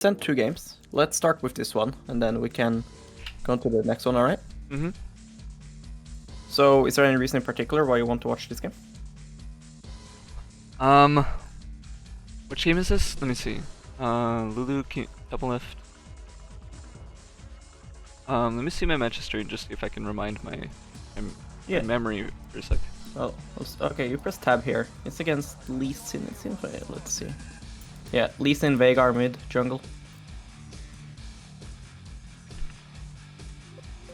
sent 2 games. Let's start with this one, and then we can go on to the next one, alright? Mm-hmm. So, is there any reason in particular why you want to watch this game? Which game is this? Let me see. Lulu double lift. Let me see my match history and just see if I can remind my memory for a sec. Oh, okay, you press tab here. It's against Lee Sin, it seems like. Let's see. Yeah, Lee Sin, Rengar mid, jungle.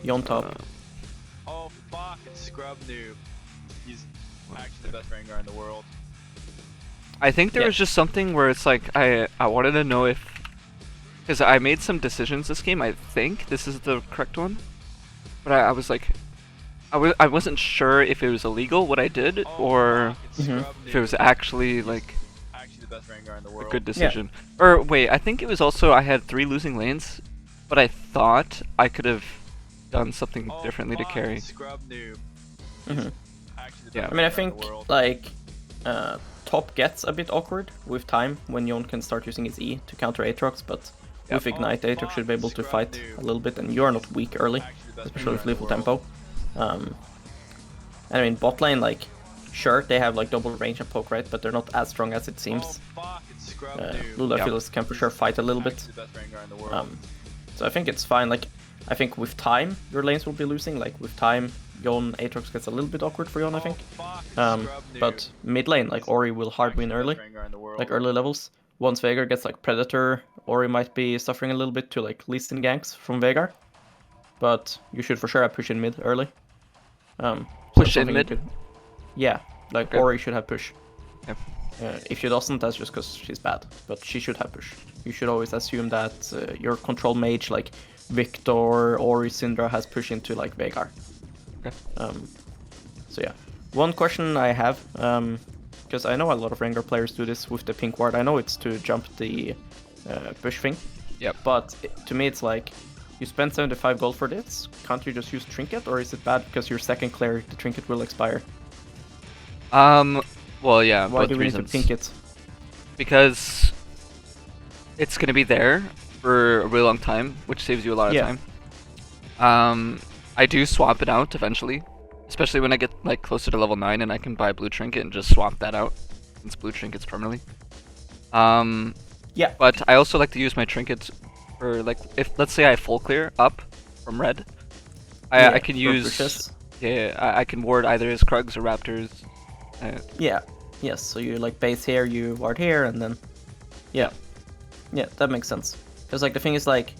Yon top. Oh fuck, it's Scrubnoob. He's actually the best Rengar in the world. I think there was just something where it's like I wanted to know if, because I made some decisions this game. I think this is the correct one, but I was like, I wasn't sure if it was illegal what I did or if it was actually like the best Rengar in the world. a good decision. Or wait, I think it was also I had 3 losing lanes, but I thought I could have done something differently to carry. Scrubnoob. Yeah. I mean, I think like top gets a bit awkward with time when Yon can start using his E to counter Aatrox, but with Ignite, Aatrox should be able to fight a little bit, and you are not weak early, especially with lethal tempo. And I mean, bot lane, like, sure, they have like double range and poke, right? But they're not as strong as it seems. Lulu Phyllis can for sure fight a little bit. So I think it's fine. Like, I think with time, your lanes will be losing. Like, with time, Yon Aatrox gets a little bit awkward for Yon, I think. But mid lane, like, Ori will hard win early, like early levels. Once Veigar gets like Predator, Ori might be suffering a little bit to like Lee Sin ganks from Veigar. But you should for sure have push in mid early. Push in mid? Yeah, like Ori should have push. Yep. If she doesn't, that's just because she's bad. But she should have push. You should always assume that your control mage like Victor, Ori, Syndra has push into like Veigar. Okay. So yeah. One question I have, because I know a lot of Rengar players do this with the pink ward. I know it's to jump the push thing. Yep. But to me it's like, you spend 75 gold for this, can't you just use Trinket, or is it bad because your second cleric, the Trinket will expire? Well, yeah, Why both do we reasons. need to pink it? Because it's gonna be there for a really long time, which saves you a lot of time. I do swap it out eventually, especially when I get like closer to level 9 and I can buy blue trinket and just swap that out, since blue trinket's permanently. Yeah. But I also like to use my trinkets for like, if let's say I full clear up from red, I can use I can ward either his Krugs or Raptors. Yes, so you like base here, you ward here, and then yeah, that makes sense. Because like the thing is like,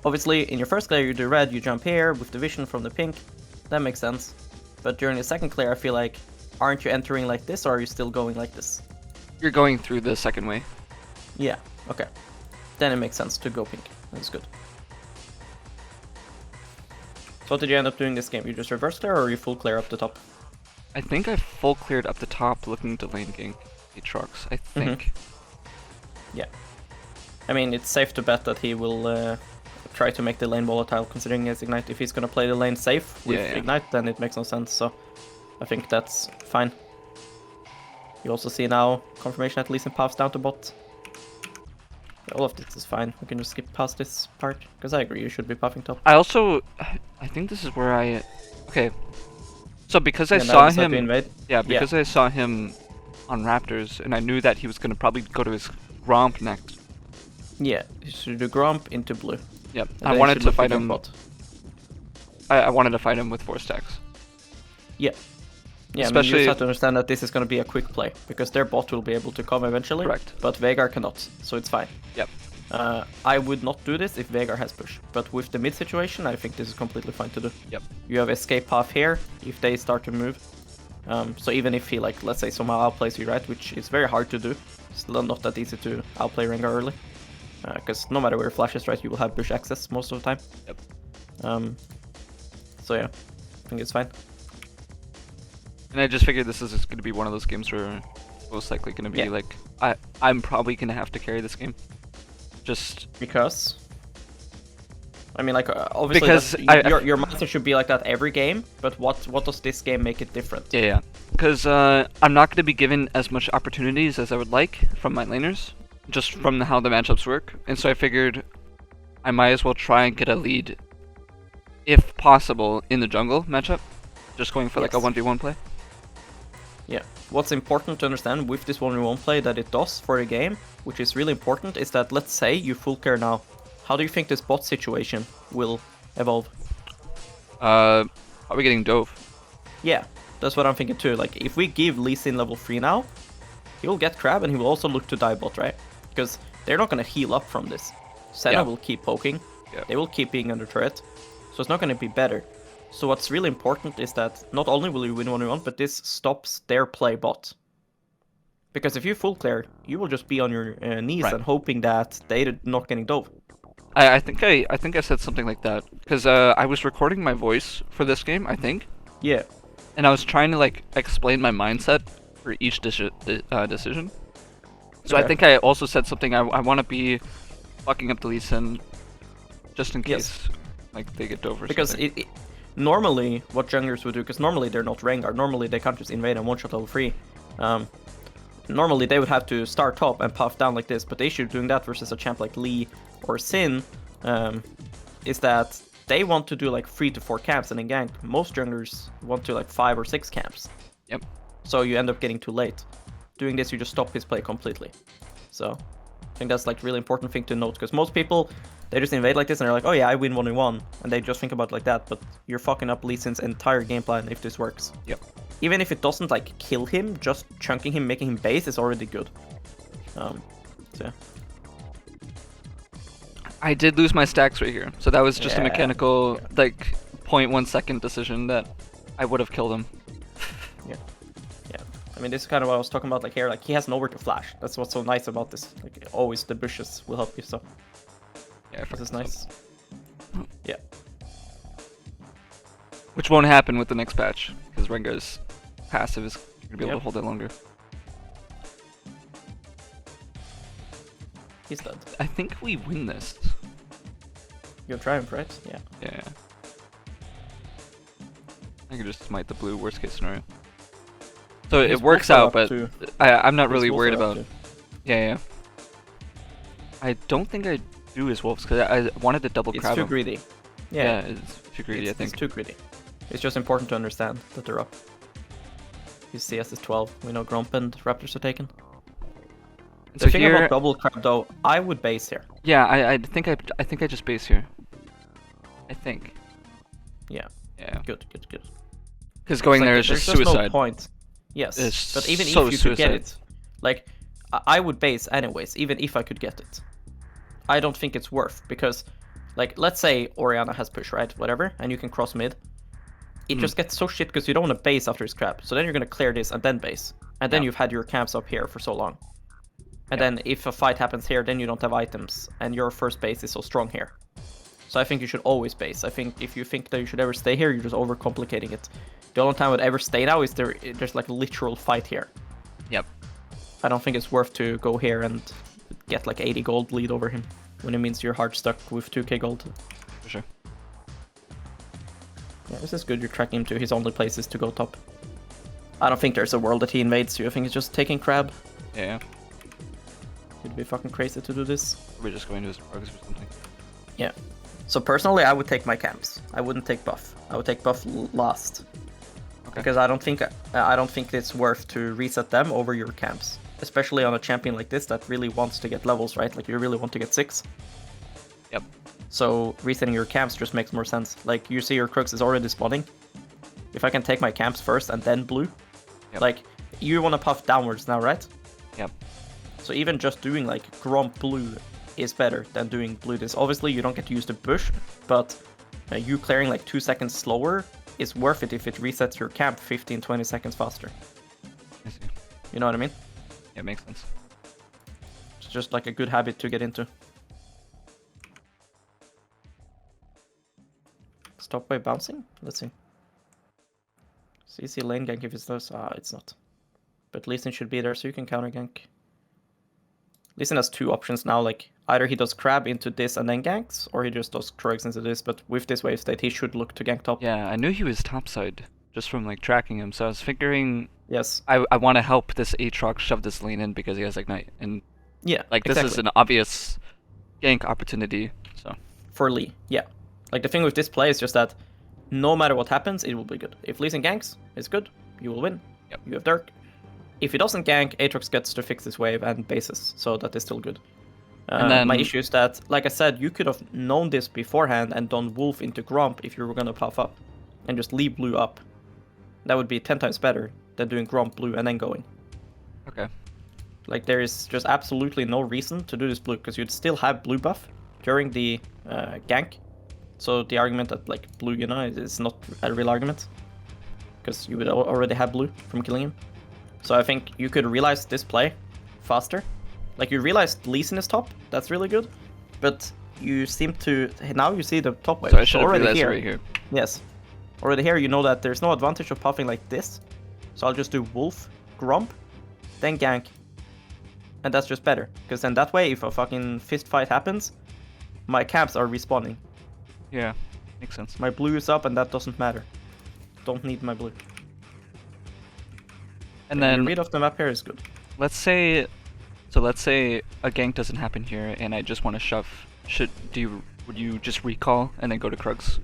obviously in your first clear you do red, you jump here with the vision from the pink, that makes sense. But during the second clear I feel like, aren't you entering like this, or are you still going like this? You're going through the second way. Yeah, okay. Then it makes sense to go pink. That's good. So what did you end up doing this game? You just reverse clear, or you full clear up the top? I think I full cleared up the top looking to lane gank Aatrox, I think. Yeah. I mean, it's safe to bet that he will try to make the lane volatile considering his Ignite. If he's gonna play the lane safe with Ignite, then it makes no sense, so I think that's fine. You also see now confirmation that Lee Sin paths down to bot. All of this is fine. We can just skip past this part, because I agree, you should be puffing top. I think this is where okay. So because I saw him, because I saw him on Raptors, and I knew that he was gonna probably go to his Gromp next. Yeah, you should do Gromp into blue. Yep, I wanted to fight him. I wanted to fight him with 4 stacks. Yeah. Yeah, especially, I mean, you just have to understand that this is going to be a quick play, because their bot will be able to come eventually. Correct. But Veigar cannot, so it's fine. Yep. I would not do this if Veigar has push, but with the mid situation, I think this is completely fine to do. Yep. You have escape path here, if they start to move. So even if he, like, let's say somehow outplays you, right, which is very hard to do, still not that easy to outplay Rengar early. Because no matter where your flash is, right, you will have bush access most of the time. Yep. So yeah, I think it's fine. And I just figured this is going to be one of those games where most likely going to be like, I'm probably going to have to carry this game. Just because, I mean, like, obviously because your mindset should be like that every game, but what does this game make it different? Yeah. Because I'm not going to be given as much opportunities as I would like from my laners. just from how the matchups work. And so I figured I might as well try and get a lead, if possible, in the jungle matchup. Just going for like a 1v1 play. Yeah. What's important to understand with this 1v1 play that it does for a game, which is really important, is that let's say you full clear now. How do you think this bot situation will evolve? Are we getting dove? Yeah, that's what I'm thinking too. Like, if we give Lee Sin level 3 now, he will get crab and he will also look to die bot, right? Because they're not going to heal up from this. Senna will keep poking. Yeah. They will keep being under turret. So it's not going to be better. So what's really important is that not only will you win 1v1, but this stops their play bot. Because if you full clear, you will just be on your knees and hoping that they're not getting dove. I think I said something like that because I was recording my voice for this game, I think. Yeah. And I was trying to like explain my mindset for each decision. So I think I also said something. I want to be fucking up the Lee Sin just in case like they get dove or because something. Normally what junglers would do, because normally they're not Rengar. Normally they can't just invade and one-shot level 3. Normally they would have to start top and puff down like this, but the issue doing that versus a champ like Lee or Sin is that they want to do like 3 to 4 camps and in gank. Most junglers want to like 5 or 6 camps. Yep. So you end up getting too late. Doing this, you just stop his play completely. So I think that's like really important thing to note, because most people, they just invade like this and they're like, oh yeah, I win 1v1, and they just think about it like that, but you're fucking up Lee Sin's entire game plan if this works. Yep. Even if it doesn't like kill him, just chunking him, making him base is already good. So yeah. I did lose my stacks right here, so that was just a mechanical, like, 0.1 second decision that I would have killed him. Yeah. I mean, this is kind of what I was talking about, like here, like he has nowhere to flash. That's what's so nice about this. Like always, the bushes will help you. So yeah, this is nice. Yeah. Which won't happen with the next patch because Rengar's passive is gonna be able to hold it longer. He's dead. I think we win this. You'll triumph, right? Yeah. Yeah. I can just smite the blue, worst case scenario. So it works out, but I'm not really worried about. Yeah. I don't think I do his wolves because I wanted to double crab. It's too greedy. Yeah, it's too greedy. I think it's too greedy. It's just important to understand that they're up. His CS is 12. We know Grump and Raptors are taken. So The thing here, about double crab though, I would base here. Yeah, I think I just base here. I think. Yeah. Yeah. Good. Because going there is just suicide. No point. Yes, it's but even so if you could get it, like, I would base anyways, even if I could get it. I don't think it's worth, because, like, let's say Orianna has push, right, whatever, and you can cross mid. It just gets so shit because you don't want to base after his crap. So then you're going to clear this and then base. And then you've had your camps up here for so long. And then if a fight happens here, then you don't have items, and your first base is so strong here. So I think you should always base. I think if you think that you should ever stay here, you're just overcomplicating it. The only time I would ever stay now is there's like a literal fight here. Yep. I don't think it's worth to go here and get like 80 gold lead over him, when it means you're hard stuck with 2k gold. For sure. Yeah, this is good. You're tracking him to his only place is to go top. I don't think there's a world that he invades you. I think he's just taking crab. Yeah. It'd be fucking crazy to do this. We're just going to his rugs or something. Yeah. So personally, I would take my camps. I wouldn't take buff. I would take buff last. Okay. Because I don't think it's worth to reset them over your camps, especially on a champion like this that really wants to get levels, right? Like you really want to get 6. Yep. So resetting your camps just makes more sense. Like you see your Crux is already spawning. If I can take my camps first and then blue, like you want to puff downwards now, right? Yep. So even just doing like Gromp blue is better than doing blue this. Obviously you don't get to use the bush, but you clearing like 2 seconds slower is worth it if it resets your camp 15-20 seconds faster. I see. You know what I mean? Yeah, it makes sense. It's just like a good habit to get into. Stop by bouncing? Let's see. CC lane gank if it's those. It's not. But Lee Sin should be there so you can counter gank. Lee Sin has 2 options now, like either he does crab into this and then ganks, or he just does Krugs into this, but with this wave state he should look to gank top. Yeah, I knew he was topside just from like tracking him, so I was figuring yes. I want to help this Aatrox shove this lane in because he has Ignite, and Yeah, Like this is an obvious gank opportunity. So for Lee, yeah. Like the thing with this play is just that no matter what happens, it will be good. If Lee Sin ganks, it's good. You will win. Yep. You have Dirk. If he doesn't gank, Aatrox gets to fix this wave and bases, so that is still good. And then my issue is that, like I said, you could have known this beforehand and done Wolf into Gromp if you were gonna puff up, and just leave blue up. That would be 10 times better than doing Gromp blue and then going. okay. Like there is just absolutely no reason to do this blue, because you'd still have blue buff during the gank. So the argument that like blue, you know, is not a real argument, because you would already have blue from killing him. So I think you could realize this play faster. Like you realized Lee Sin is top, that's really good, but you seem to now you see the top wave. So I should have already realized here. right here. Yes, already here you know that there's no advantage of puffing like this. So I'll just do Wolf, Gromp, then gank, and that's just better. Because then that way, if a fucking fist fight happens, my camps are respawning. Yeah, makes sense. My blue is up, and that doesn't matter. Don't need my blue. And The then read of the map here is good. let's say a gank doesn't happen here, and I just want to shove. Would you just recall and then go to Krugs?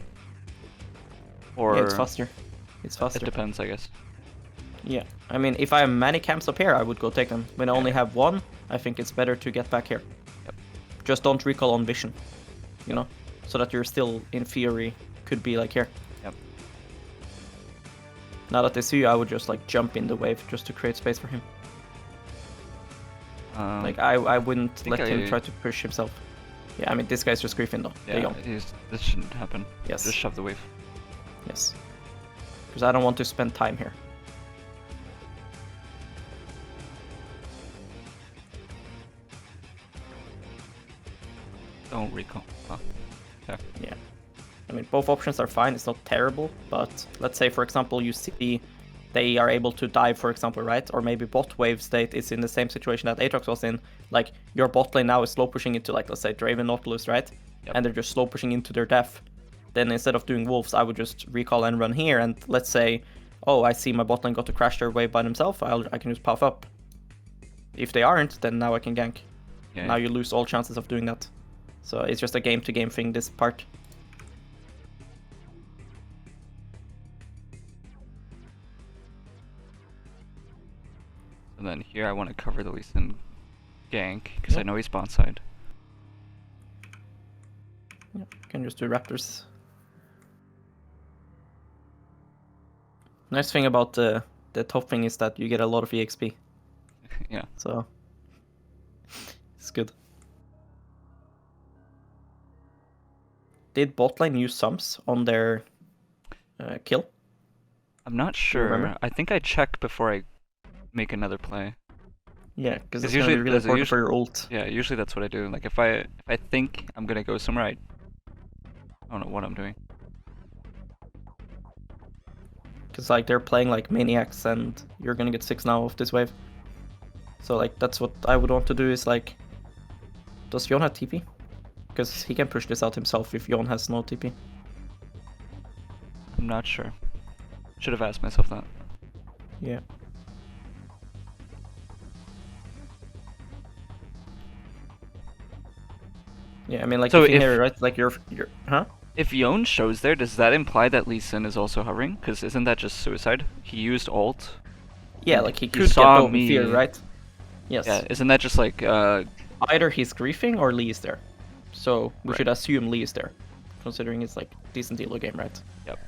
Or Yeah, it's faster. It's faster. it depends, I guess. Yeah, I mean, if I have many camps up here, I would go take them. When I only have one, I think it's better to get back here. Yep. Just don't recall on vision, you know, so that you're still, in theory, could be like here. Yep. Now that they see you, I would just like jump in the wave just to create space for him. Like I wouldn't let him try to push himself. Yeah, I mean, this guy's just griefing though. Yeah, this shouldn't happen. Yes. Just shove the wave. Yes. Because I don't want to spend time here. Don't recall. Oh. Okay. Yeah. I mean, both options are fine. It's not terrible, but let's say, for example, you see they are able to dive, for example, right? Or maybe bot wave state is in the same situation that Aatrox was in. Like, your bot lane now is slow pushing into, like, let's say, Draven Nautilus, right? Yep. And they're just slow pushing into their death. Then instead of doing wolves, I would just recall and run here. And let's say, oh, I see my bot lane got to crash their wave by themselves. I can just puff up. If they aren't, then now I can gank. Yeah. Now you lose all chances of doing that. So it's just a game-to-game thing, this part. And then here I want to cover the Lee Sin gank, because I Yep. know he's spawn side. Yeah, can just do raptors. Nice thing about the top thing is that you get a lot of EXP, Yeah. so it's good. Did bot lane use sums on their kill? I'm not sure. remember? I think I check before I make another play. Yeah, because it's usually- usually really does it important for your ult. Yeah, usually that's what I do. Like if I think I'm gonna go somewhere, I don't know what I'm doing. Because like they're playing like maniacs, and you're gonna get 6 now of this wave. So like that's what I would want to do is like, does Yon have TP? Because he can push this out himself if Yon has no TP. I'm not sure. Should have asked myself that. Yeah. Yeah, I mean, like, So if you if- hear it, right? Like, you're, huh? If Yon shows there, does that imply that Lee Sin is also hovering? Because isn't that just suicide? He used ult. Yeah, like, he You could saw get over me. fear, right? Yes. Yeah, isn't that just like Either he's griefing or Lee is there. So, we Right. should assume Lee is there. Considering it's, like, decent elo game, right? Yep.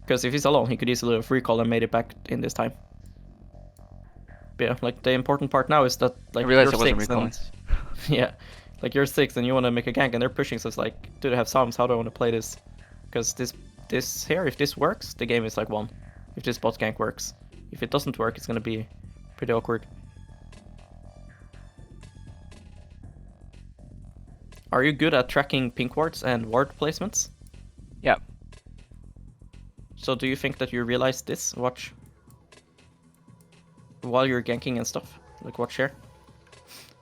Because if he's alone, he could easily have recalled and made it back in this time. But yeah, like, the important part now is that, like, I realized I you're wasn't 6 recalling. and... yeah. Like, you're 6 and you want to make a gank and they're pushing, so it's like, do they have sums? How do I want to play this? Because this here, if this works, the game is like won. If this bot gank works. If it doesn't work, it's going to be pretty awkward. Are you good at tracking pink wards and ward placements? Yeah. So do you think that you realize this? Watch. While you're ganking and stuff. Like, watch here.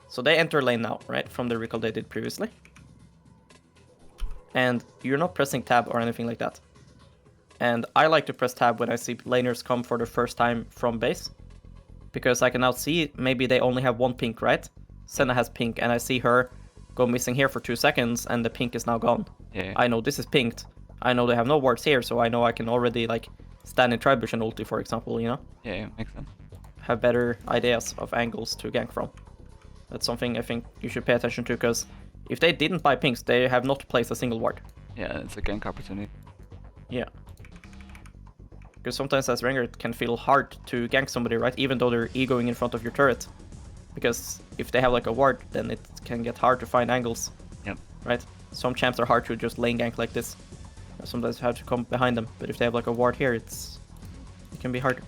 So they enter lane now, right? From the recall they did previously. And you're not pressing tab or anything like that. And I like to press tab when I see laners come for the first time from base. Because I can now see maybe they only have one pink, right? Senna has pink, and I see her go missing here for 2 seconds, and the pink is now gone. Yeah. I know this is pinked. I know they have no wards here, so I know I can already like stand in tribush and ulti, for example, you know? Yeah, makes sense. Have better ideas of angles to gank from. That's something I think you should pay attention to, because if they didn't buy pinks, they have not placed a single ward. Yeah, it's a gank opportunity. Yeah. Because sometimes as Rengar it can feel hard to gank somebody, right? Even though they're egoing in front of your turret. Because if they have like a ward, then it can get hard to find angles. Yep. Right? Some champs are hard to just lane gank like this. Sometimes you have to come behind them. But if they have like a ward here, it can be harder.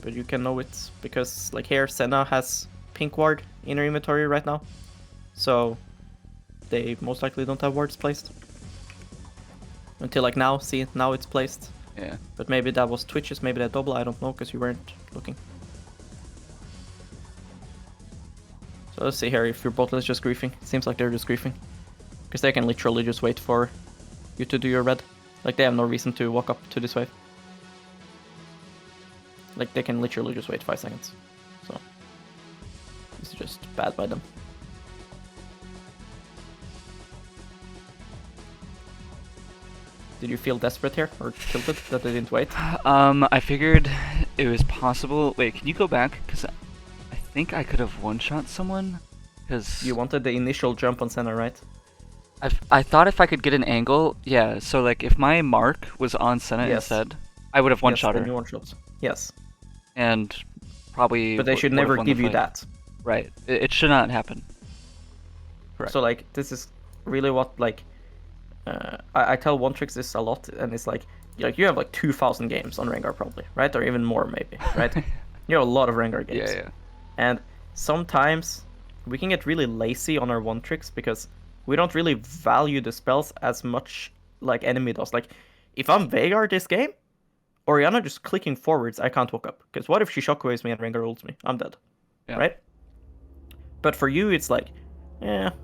But you can know it because like here, Senna has pink ward in her inventory right now. So they most likely don't have wards placed. Until like now, see, now it's placed. Yeah. But maybe that was Twitches, maybe that double, I don't know, because you weren't looking. So let's see here if your bot is just griefing. It seems like they're just griefing. Because they can literally just wait for you to do your red. Like they have no reason to walk up to this wave. Like they can literally just wait 5 seconds. So this is just bad by them. Did you feel desperate here or tilted that they didn't wait? I figured it was possible. Wait, can you go back? Because I think I could have one-shot someone. Because You wanted the initial jump on Senna, right? I thought if I could get an angle, yeah. So like if my mark was on Senna Yes. instead, I would have one-shot Yes, her. then you one-shot. Yes. And probably. But they should would have never won the give you fight. that. Right. It should not happen. Correct. So like this is really what like I tell One Tricks this a lot, and it's like you have like 2,000 games on Rengar probably, right? Or even more maybe, right? You have a lot of Rengar games. Yeah, yeah. And sometimes we can get really lazy on our One Tricks because we don't really value the spells as much like enemy does. Like if I'm Veigar this game, Orianna just clicking forwards, I can't walk up. Because what if she shockwaves me and Rengar ults me? I'm dead. Yeah. Right? But for you, it's like,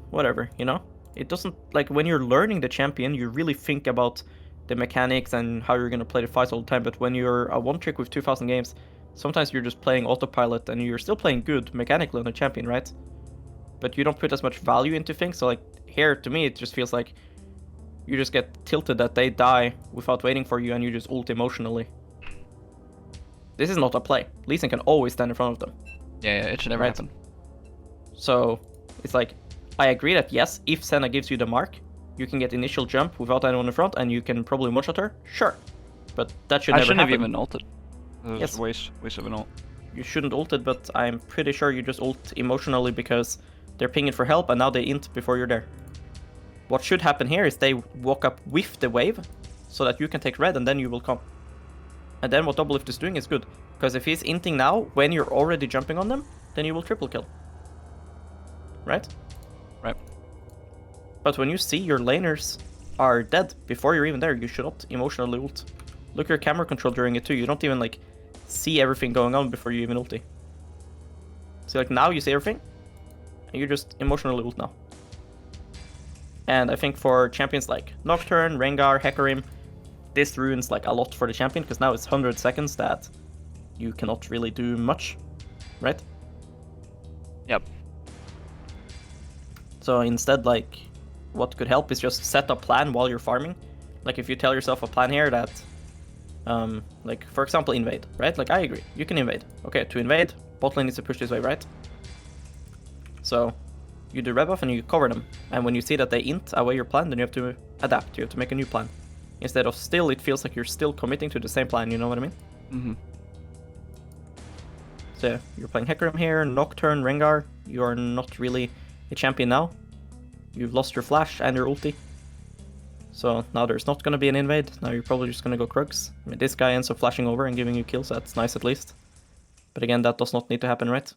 whatever, you know? It doesn't, like, when you're learning the champion, you really think about the mechanics and how you're going to play the fights all the time. But when you're a one trick with 2,000 games, sometimes you're just playing autopilot and you're still playing good mechanically on the champion, right? But you don't put as much value into things. So, like, here, to me, it just feels like you just get tilted that they die without waiting for you and you just ult emotionally. This is not a play. Lee Sin can always stand in front of them. Yeah, it should never Right. happen. So it's like, I agree that yes, if Senna gives you the mark, you can get initial jump without anyone in front and you can probably one-shot her. Sure. But that should I never shouldn't happen. have even ulted. It was Yes. just waste of an ult. You shouldn't ult it, but I'm pretty sure you just ult emotionally because they're pinging for help and now they int before you're there. What should happen here is they walk up with the wave so that you can take red and then you will come. And then what Doublelift is doing is good. Because if he's inting now when you're already jumping on them, then you will triple kill. Right? Right. But when you see your laners are dead before you're even there, you should not emotionally ult. Look at your camera control during it too. You don't even like see everything going on before you even ulti. So like now you see everything, and you just emotionally ult now. And I think for champions like Nocturne, Rengar, Hecarim, this ruins like a lot for the champion because now it's 100 seconds that you cannot really do much, right? Yep. So instead, like, what could help is just set a plan while you're farming. Like if you tell yourself a plan here that, like for example, invade, right? Like I agree, you can invade. Okay, to invade, bot lane needs to push this way, right? So you do red buff and you cover them. And when you see that they int away your plan, then you have to adapt. You have to make a new plan. Instead of still, it feels like you're still committing to the same plan. You know what I mean? Mm-hmm. So you're playing Hecarim here, Nocturne, Rengar. You are not really a champion now. You've lost your flash and your ulti. So now there's not going to be an invade. Now you're probably just going to go Krugs. I mean, this guy ends up flashing over and giving you kills. That's nice at least. But again, that does not need to happen, right?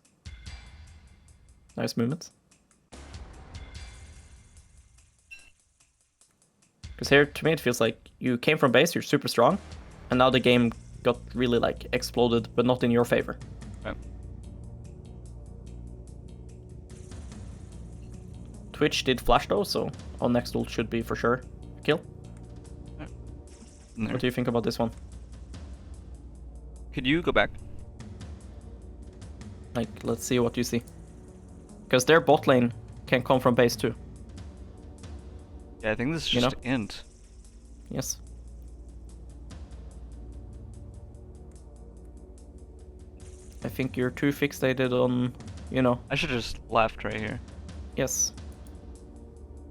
Nice movement. Because here, to me, it feels like you came from base, you're super strong, and now the game got really, like, exploded, but not in your favor. Right. Twitch did flash though, so on next ult should be for sure a kill. There. What do you think about this one? Could you go back? Like, let's see what you see. Because their bot lane can come from base too. Yeah, I think this is You just know? int. Yes. I think you're too fixated on, you know. I should have just left right here. Yes.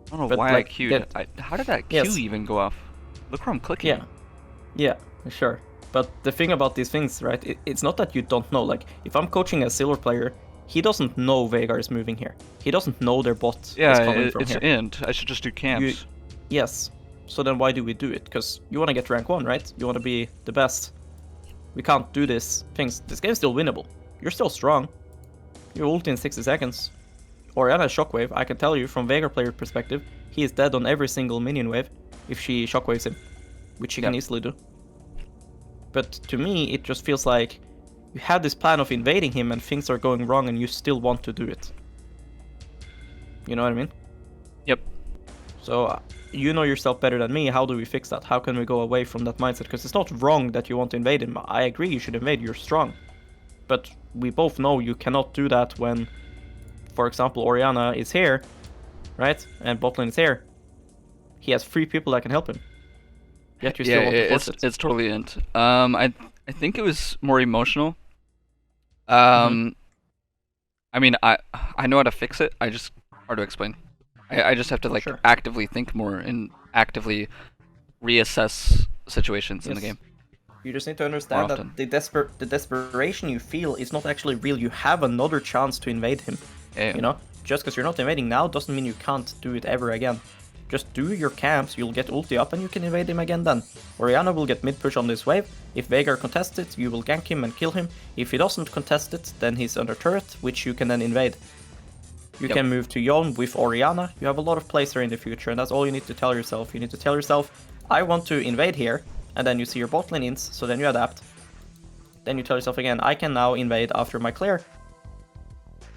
I don't know But, why like, I queued. How did that Q Yes. even go off? Look where I'm clicking. Yeah. Yeah, sure. But the thing about these things, right, it's not that you don't know. Like, if I'm coaching a silver player, he doesn't know Veigar is moving here. He doesn't know their bot Yeah, is coming from it's here. int. I should just do camps. Yes. So then why do we do it? Because you want to get rank 1, right? You want to be the best. We can't do this things. This game's still winnable. You're still strong. You ult in 60 seconds. Orianna has shockwave. I can tell you from Veigar player perspective, he is dead on every single minion wave if she shockwaves him, which she can easily do. But to me, it just feels like you have this plan of invading him and things are going wrong and you still want to do it. You know what I mean? Yep. So you know yourself better than me. How do we fix that? How can we go away from that mindset? Because it's not wrong that you want to invade him. I agree you should invade. You're strong. But we both know you cannot do that when, for example, Orianna is here, right? And botlane is here. He has 3 people that can help him. Yet you still want to force it. It's totally int. I think it was more emotional. Mm-hmm. I mean, I know how to fix it. I just hard to explain. I just have to like actively think more and actively reassess situations in the game. You just need to understand that the desperation you feel is not actually real. You have another chance to invade him. Yeah. You know, just because you're not invading now doesn't mean you can't do it ever again. Just do your camps, you'll get ulti up and you can invade him again then. Orianna will get mid push on this wave. If Veigar contests it, you will gank him and kill him. If he doesn't contest it, then he's under turret, which you can then invade. You can move to Yone with Orianna. You have a lot of plays there in the future, and that's all you need to tell yourself. You need to tell yourself, I want to invade here, and then you see your bot lane ints, so then you adapt. Then you tell yourself again, I can now invade after my clear.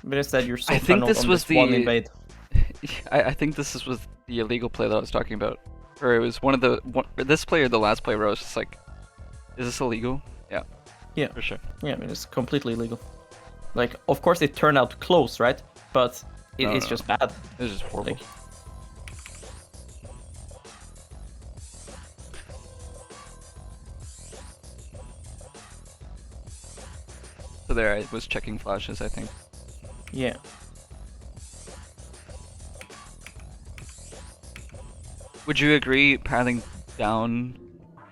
But instead you're so funneled on this one invade. I think this was the illegal play that I was talking about. Or it was this play or the last play where I was just like, is this illegal? Yeah. Yeah. For sure. Yeah, I mean, it's completely illegal. Like, of course it turned out close, right? But it's just bad. It's just horrible. Like, so there, I was checking flashes, I think. Yeah. Would you agree pathing down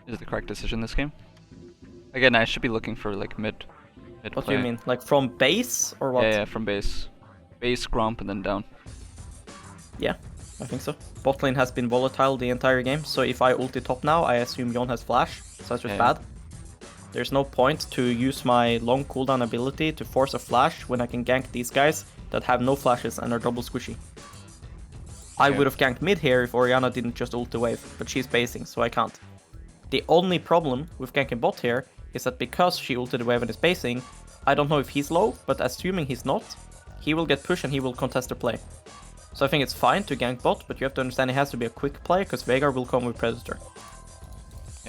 is the correct decision this game? Again, I should be looking for like mid What play. do you mean? Like from base or what? Yeah, from base. Base, gromp, and then down. Yeah, I think so. Bot lane has been volatile the entire game, so if I ulti top now, I assume Yone has flash, so that's just bad. There's no point to use my long cooldown ability to force a flash when I can gank these guys that have no flashes and are double squishy. I would have ganked mid here if Orianna didn't just ult the wave, but she's basing, so I can't. The only problem with ganking bot here is that because she ulted the wave and is basing, I don't know if he's low, but assuming he's not, he will get pushed and he will contest the play. So I think it's fine to gank bot, but you have to understand it has to be a quick play, because Veigar will come with Predator.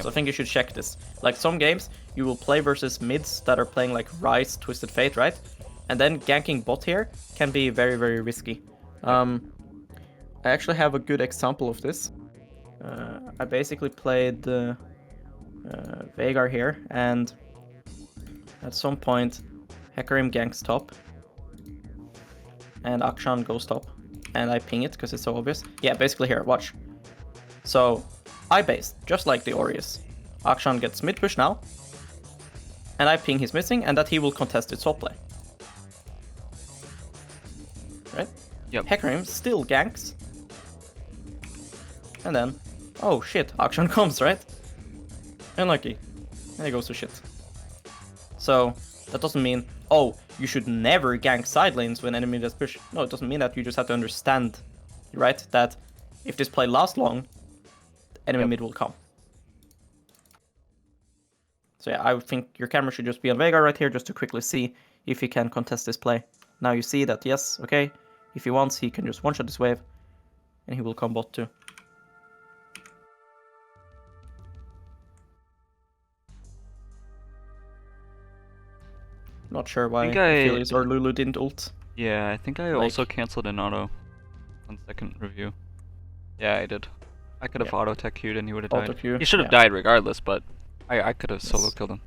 So I think you should check this. Like some games, you will play versus mids that are playing like Rise, Twisted Fate, right? And then ganking bot here can be very, very risky. I actually have a good example of this. I basically played Veigar here, and at some point, Hecarim ganks top, and Akshan goes top, and I ping it because it's so obvious. Yeah, basically here, watch. So, I based, just like the Aureus. Akshan gets mid push now, and I ping he's missing, and that he will contest its top play. Right? Yep. Hecarim still ganks, and then, oh shit, Akshan comes, right? Unlucky. And he goes to shit. So, that doesn't mean, oh, you should never gank side lanes when enemy does push. No, it doesn't mean that. You just have to understand, right, that if this play lasts long, enemy mid will come. So yeah, I would think your camera should just be on Veigar right here, just to quickly see if he can contest this play. Now you see that, yes, okay, if he wants, he can just one-shot this wave, and he will come bot too. Not sure why think Aphelios or Lulu didn't ult. Yeah, I think I also cancelled an auto on second review. Yeah, I did. I could have auto tech queued and he would have died. Auto-queue, He should have died regardless, but I could have solo killed him.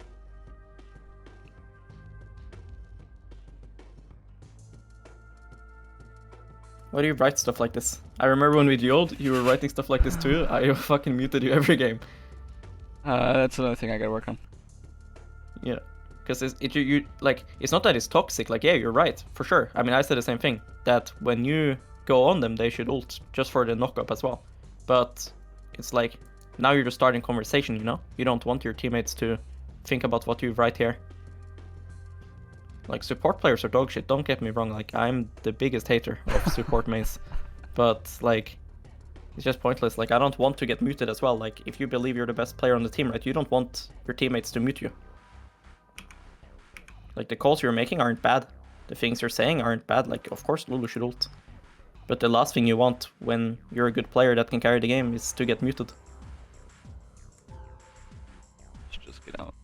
Why do you write stuff like this? I remember when we dueled, you were writing stuff like this too. I fucking muted you every game. That's another thing I gotta work on. Yeah, because it's not that it's toxic. Like, yeah, you're right for sure. I mean, I said the same thing, that when you go on them, they should ult just for the knock-up as well. But it's like now you're just starting conversation. You know, you don't want your teammates to think about what you write here. Like, support players are dog shit, don't get me wrong, like, I'm the biggest hater of support mains. But, like, it's just pointless. Like, I don't want to get muted as well. Like, if you believe you're the best player on the team, right, you don't want your teammates to mute you. Like, the calls you're making aren't bad. The things you're saying aren't bad. Like, of course Lulu should ult. But the last thing you want when you're a good player that can carry the game is to get muted. Let's just get out.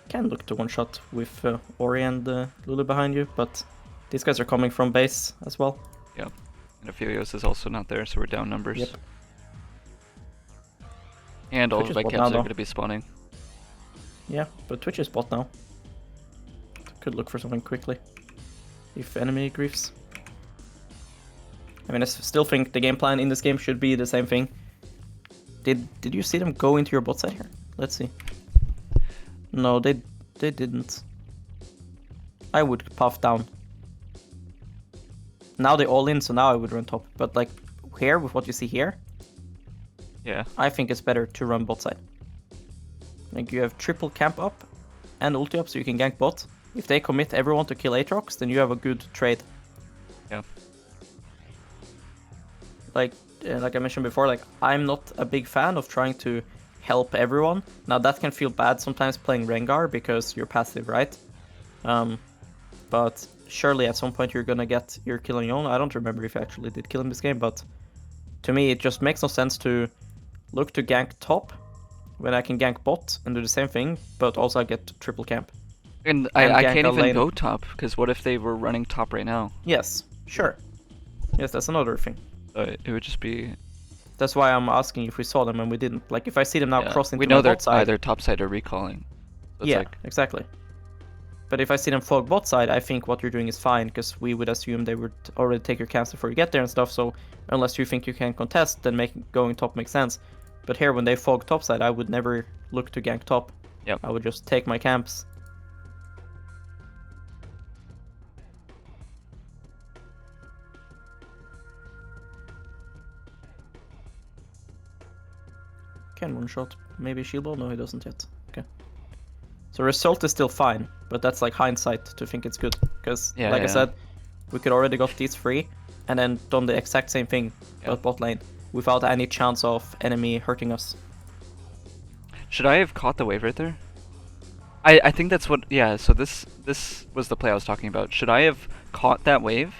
Can look to one-shot with Ori and Lulu behind you, but these guys are coming from base as well. Yeah, and Aphelios is also not there, so we're down numbers. Yep. And all Twitch of my is bot camps now, are going to be spawning. Yeah, but Twitch is bot now. Could look for something quickly, if enemy griefs. I mean, I still think the game plan in this game should be the same thing. Did you see them go into your bot side here? Let's see. No, they didn't. I would puff down. Now they all in, so now I would run top. But like here, with what you see here, yeah, I think it's better to run bot side. Like, you have triple camp up and ulti up, so you can gank bot. If they commit everyone to kill Aatrox, then you have a good trade. Yeah. Like I mentioned before, like, I'm not a big fan of trying to help everyone. Now that can feel bad sometimes playing Rengar because you're passive, right? But surely at some point you're gonna get your kill on your own. I don't remember if I actually did kill in this game, but to me it just makes no sense to look to gank top when I can gank bot and do the same thing, but also I get triple camp. And I can't even lane. go top, because what if they were running top right now? Yes, sure. Yes, that's another thing. It would just be... That's why I'm asking if we saw them and we didn't. Like, if I see them now crossing we to know my they're bot side, either top side or recalling. So yeah, like... exactly. But if I see them fog bot side, I think what you're doing is fine, because we would assume they would already take your camps before you get there and stuff, so unless you think you can contest, then going top makes sense. But here, when they fog top side, I would never look to gank top. Yep. I would just take my camps. Can one shot. Maybe shield ball? No, he doesn't yet. Okay. So result is still fine, but that's like hindsight to think it's good. Because, I said, we could already got these three and then done the exact same thing, but bot lane, without any chance of enemy hurting us. Should I have caught the wave right there? I think that's what... Yeah, so this was the play I was talking about. Should I have caught that wave?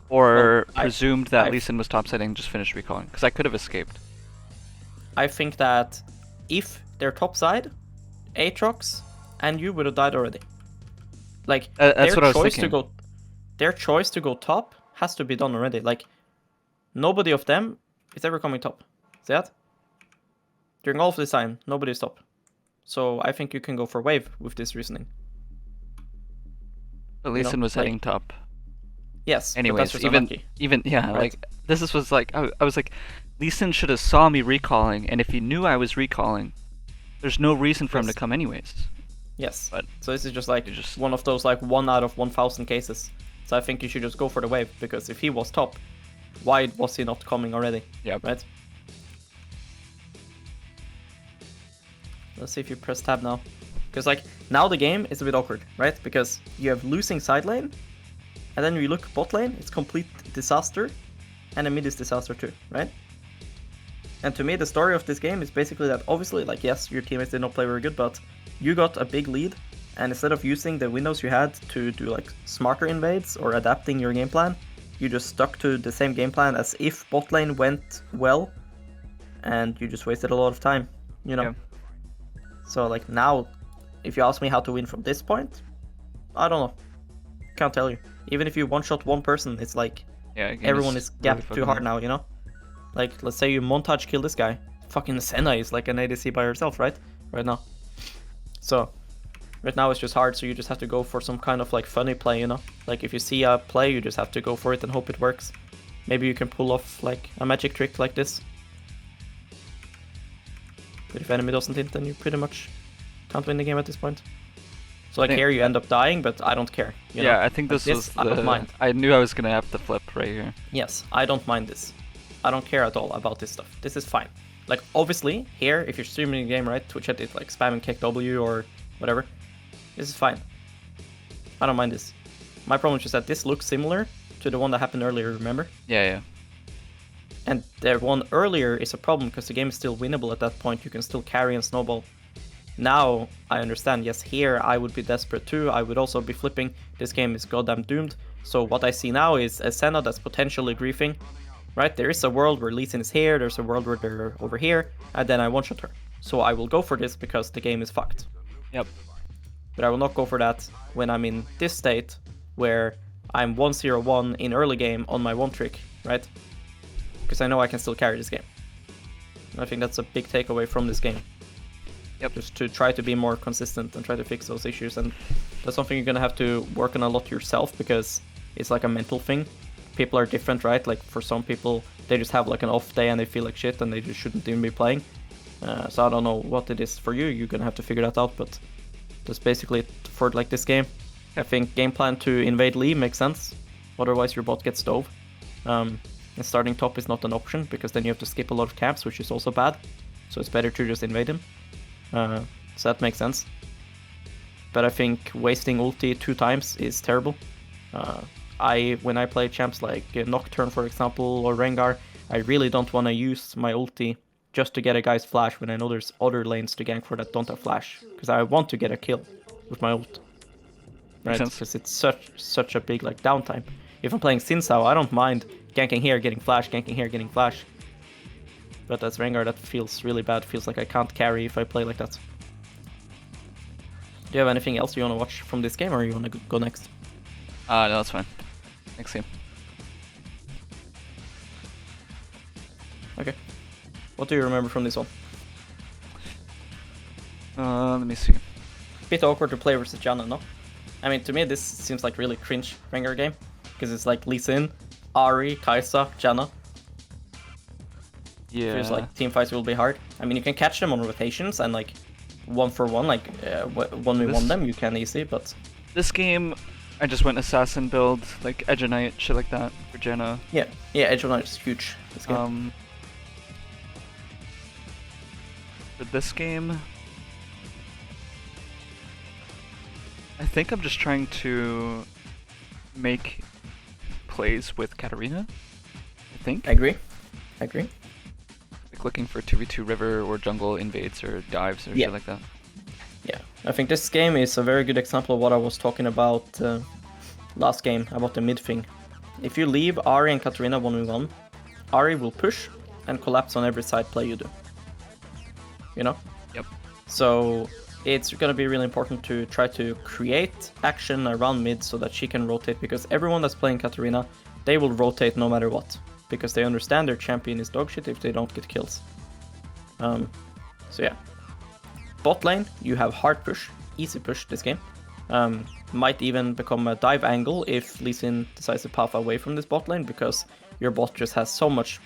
Or presumed that Lee Sin was topsiding and just finished recalling? Because I could have escaped. I think that if they're topside, Aatrox and you would have died already. Like, that's what I was thinking. Their choice to go top has to be done already. Like, nobody of them is ever coming top. See that? During all of this time, nobody's top. So I think you can go for wave with this reasoning. But Lee Sin was heading top. Yes. Anyways, even yeah, right? Like this was like I was like, Lee Sin should have saw me recalling, and if he knew I was recalling, there's no reason for him to come anyways. Yes. But so this is just like one of those like 1 out of 1,000 cases. So I think you should just go for the wave, because if he was top, why was he not coming already? Yeah. Right. Let's see if you press tab now. Because like now the game is a bit awkward, right? Because you have losing side lane, and then you look bot lane, it's complete disaster, and the mid is disaster too, right? And to me, the story of this game is basically that obviously, like, yes, your teammates did not play very good, but you got a big lead, and instead of using the windows you had to do like smarter invades or adapting your game plan, you just stuck to the same game plan as if bot lane went well, and you just wasted a lot of time, you know? Yeah. So like now, if you ask me how to win from this point, I don't know. Can't tell you. Even if you one-shot one person, it's like everyone is gapped too hard now, you know? Like, let's say you montage kill this guy. Fucking Senna is like an ADC by herself, right? Right now. So, right now it's just hard, so you just have to go for some kind of like funny play, you know? Like, if you see a play, you just have to go for it and hope it works. Maybe you can pull off like a magic trick like this. But if enemy doesn't hit, then you pretty much can't win the game at this point. So like here you end up dying, but I don't care. You know? I think this was I don't mind. I knew I was gonna have to flip right here. Yes, I don't mind this. I don't care at all about this stuff. This is fine. Like, obviously, here, if you're streaming a game, right, Twitch edit, like, spamming kick W or whatever, this is fine. I don't mind this. My problem is just that this looks similar to the one that happened earlier, remember? Yeah. And the one earlier is a problem because the game is still winnable at that point. You can still carry and snowball. Now, I understand, yes, here I would be desperate too. I would also be flipping. This game is goddamn doomed. So what I see now is a Senna that's potentially griefing. Right, there is a world where Lee Sin is here, there's a world where they're over here, and then I one-shot her. So I will go for this because the game is fucked. Yep. But I will not go for that when I'm in this state, where I'm 1-0-1 in early game on my one trick, right? Because I know I can still carry this game. And I think that's a big takeaway from this game. Yep. Just to try to be more consistent and try to fix those issues, and that's something you're gonna have to work on a lot yourself, because it's like a mental thing. People are different, right? Like, for some people, they just have like an off day and they feel like shit and they just shouldn't even be playing. So I don't know what it is for you. You're gonna have to figure that out, but that's basically it for like this game. I think game plan to invade Lee makes sense. Otherwise, your bot gets dove. And starting top is not an option because then you have to skip a lot of camps, which is also bad. So it's better to just invade him. So that makes sense. But I think wasting ulti 2 times is terrible. When I play champs like Nocturne, for example, or Rengar, I really don't want to use my ulti just to get a guy's flash when I know there's other lanes to gank for that don't have flash. Because I want to get a kill with my ult. Right? Because it's such a big like downtime. If I'm playing Xin Zhao, I don't mind ganking here, getting flash, ganking here, getting flash. But as Rengar, that feels really bad. Feels like I can't carry if I play like that. Do you have anything else you want to watch from this game, or you want to go next? No, that's fine. Next game. Okay. What do you remember from this one? Let me see. Bit awkward to play versus Janna, no? I mean, to me, this seems like really cringe Rengar game. Because it's like Lee Sin, Ahri, Kai'Sa, Janna. Yeah. Feels like team fights will be hard. I mean, you can catch them on rotations and like 1-for-1, like 1v1 them, you can easily, but... This game, I just went assassin build, like Edge of Night, shit like that, for Janna. Yeah, Edge of Night is huge this game. For this game, I think I'm just trying to make plays with Katarina, I think. I agree. Like looking for 2v2 river or jungle invades or dives or shit like that. Yeah, I think this game is a very good example of what I was talking about last game, about the mid thing. If you leave Ahri and Katarina 1v1, Ahri will push and collapse on every side play you do. You know? Yep. So it's going to be really important to try to create action around mid so that she can rotate, because everyone that's playing Katarina, they will rotate no matter what, because they understand their champion is dogshit if they don't get kills. So yeah. Bot lane, you have hard push, easy push this game. Might even become a dive angle if Lee Sin decides to path away from this bot lane, because your bot just has so much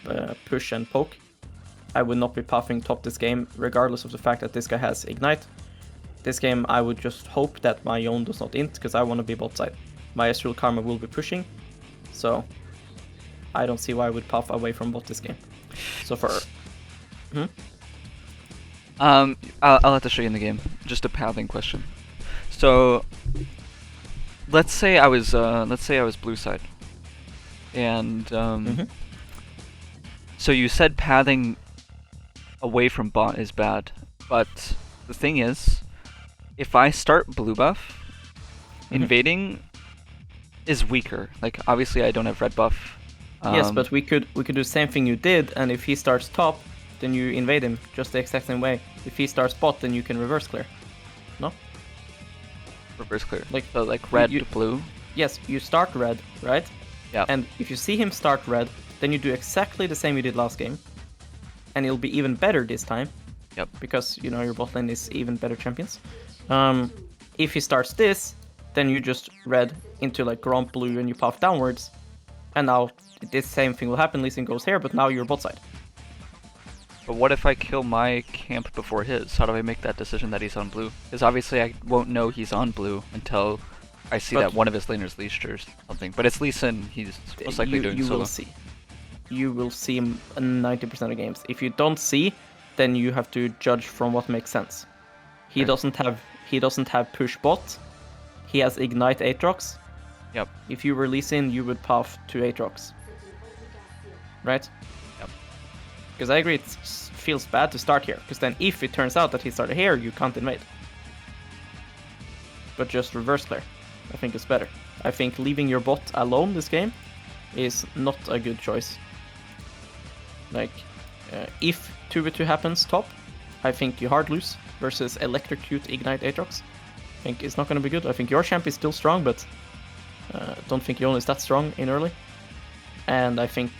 push and poke. I would not be pathing top this game, regardless of the fact that this guy has Ignite. This game, I would just hope that my Yone does not int, because I want to be bot side. My Ezreal Karma will be pushing, so I don't see why I would path away from bot this game. So for... I'll have to show you in the game. Just a pathing question. So, let's say I was blue side, and so you said pathing away from bot is bad, but the thing is, if I start blue buff, invading is weaker. Like, obviously I don't have red buff. Yes, but we could do the same thing you did, and if he starts top, then you invade him just the exact same way. If he starts bot, then you can reverse clear. No? reverse clear. Like, so like red to blue. Yes, you start red, right? Yeah. And if you see him start red, then you do exactly the same you did last game. And it'll be even better this time. Yep. Because, you know, your bot lane is even better champions. If he starts this, then you just red into like Gromp blue and you puff downwards. And now this same thing will happen. Lee Sin goes here, but now you're bot side. But what if I kill my camp before his? How do I make that decision that he's on blue? Because obviously I won't know he's on blue until I see that one of his laners leashed or something. But it's Lee Sin, he's most likely doing you solo. Will see. You will see him 90% of games. If you don't see, then you have to judge from what makes sense. He doesn't have push bot. He has ignite Aatrox. Yep. If you were Lee Sin, you would path to Aatrox. Right? Yep. Because I agree, it feels bad to start here. Because then if it turns out that he started here, you can't invade. But just reverse clear. I think it's better. I think leaving your bot alone this game is not a good choice. Like, if 2v2 happens top, I think you hard lose versus electrocute ignite Aatrox. I think it's not going to be good. I think your champ is still strong, but don't think Yone is that strong in early. And I think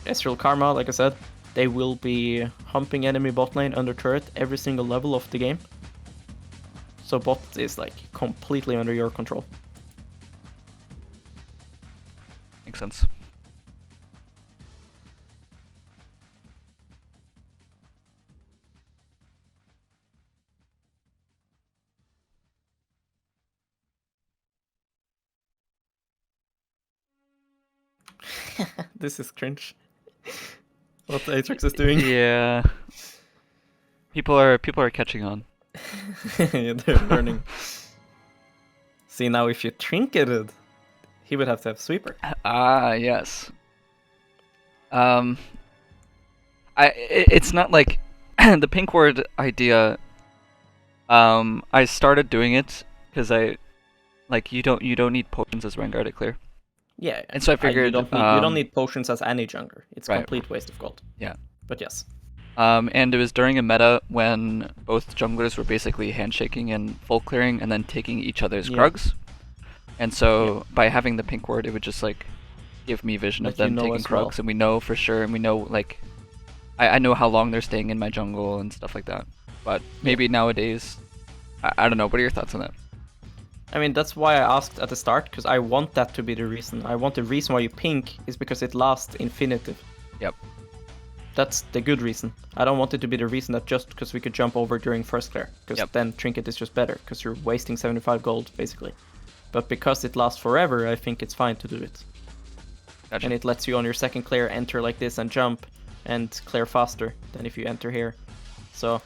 Ezreal Karma, like I said, they will be humping enemy bot lane under turret every single level of the game. So bot is like completely under your control. Makes sense. This is cringe. What Aatrox is doing. Yeah. People are catching on. Yeah, they're learning. See, now if you trinketed, he would have to have sweeper. Ah, yes. It's not like the pink ward idea. I started doing it because you don't need potions as Rengar to clear. Yeah, and so I figured you don't need potions as any jungler. It's right. Complete waste of gold. Yeah, but yes. And it was during a meta when both junglers were basically handshaking and full clearing and then taking each other's Krugs. And so by having the pink ward, it would just like give me vision of them taking Krugs, and we know for sure, and we know like I know how long they're staying in my jungle and stuff like that. But maybe nowadays, I don't know. What are your thoughts on that? I mean, that's why I asked at the start, because I want that to be the reason. I want the reason why you pink is because it lasts infinitive. Yep. That's the good reason. I don't want it to be the reason that just because we could jump over during first clear, because then trinket is just better, because you're wasting 75 gold, basically. But because it lasts forever, I think it's fine to do it. Gotcha. And it lets you on your second clear enter like this and jump and clear faster than if you enter here. So...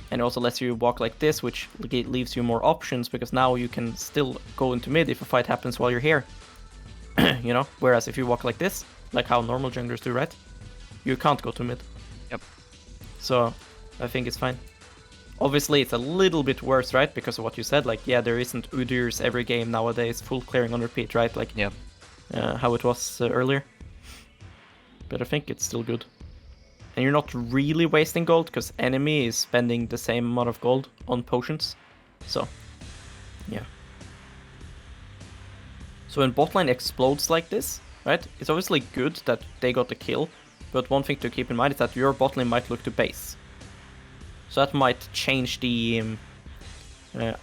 And it also lets you walk like this, which leaves you more options, because now you can still go into mid if a fight happens while you're here. You know? Whereas if you walk like this, like how normal junglers do, right? You can't go to mid. Yep. So, I think it's fine. Obviously, it's a little bit worse, right? Because of what you said. Like, yeah, there isn't Udyrs every game nowadays, full clearing on repeat, right? Like, how it was earlier. But I think it's still good. And you're not really wasting gold, because enemy is spending the same amount of gold on potions. So, yeah. So when bot lane explodes like this, right, it's obviously good that they got the kill, but one thing to keep in mind is that your bot lane might look to base. So that might change the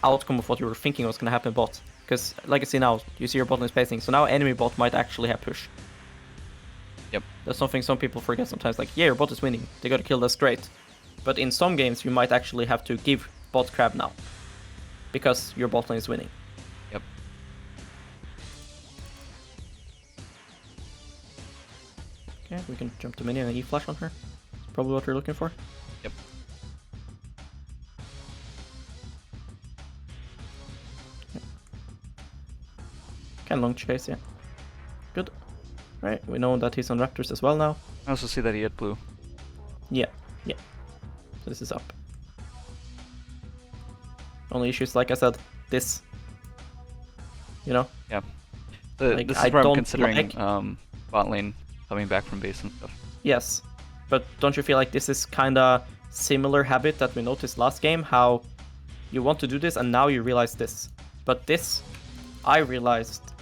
outcome of what you were thinking was going to happen bot. Because, like I see now, you see your bot lane spacing, so now enemy bot might actually have push. Yep. That's something some people forget sometimes, like, yeah, your bot is winning, they got a kill, that's great. But in some games, you might actually have to give bot crab now. Because your bot lane is winning. Yep. Okay, we can jump to minion and E-flash on her. That's probably what you're looking for. Yep. Can long chase, yeah. Good. Right, we know that he's on Raptors as well now. I also see that he had blue. Yeah. So this is up. Only issues, like I said, this. You know? Yeah. Like, this is where I'm considering bot lane coming back from base and stuff. Yes. But don't you feel like this is kinda similar habit that we noticed last game? How you want to do this and now you realize this. But this, I realized,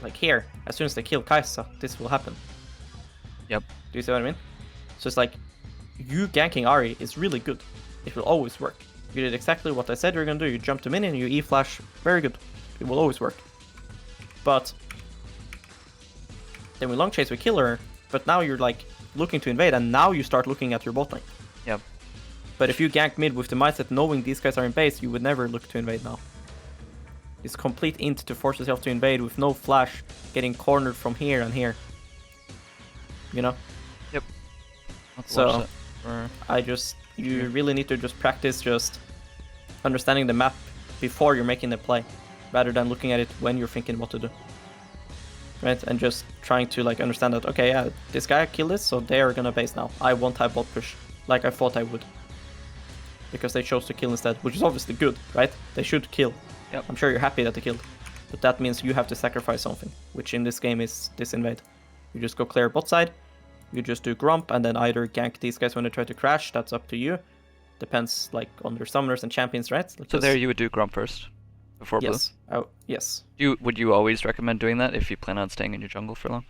like here, as soon as they kill Kai'Sa, this will happen. Yep. Do you see what I mean? So it's like, you ganking Ahri is really good. It will always work. You did exactly what I said you're gonna do. You jump to minion, you E-flash, very good. It will always work. But then we long chase, we kill her, but now you're like looking to invade, and now you start looking at your bot lane. Yep. But if you gank mid with the mindset knowing these guys are in base, you would never look to invade now. It's complete int to force yourself to invade with no flash, getting cornered from here and here. You know? Yep. So, you really need to just practice just understanding the map before you're making the play, rather than looking at it when you're thinking what to do. Right? And just trying to like understand that, okay, yeah, this guy killed this, so they are gonna base now. I won't have bot push, like I thought I would. Because they chose to kill instead, which is obviously good, right? They should kill. Yep. I'm sure you're happy that they killed. But that means you have to sacrifice something, which in this game is this invade. You just go clear bot side, you just do Grump, and then either gank these guys when they try to crash, that's up to you. Depends like on their summoners and champions, right? Like So there you would do Grump first, before blue? Yes. Oh, yes. Would you always recommend doing that if you plan on staying in your jungle for long?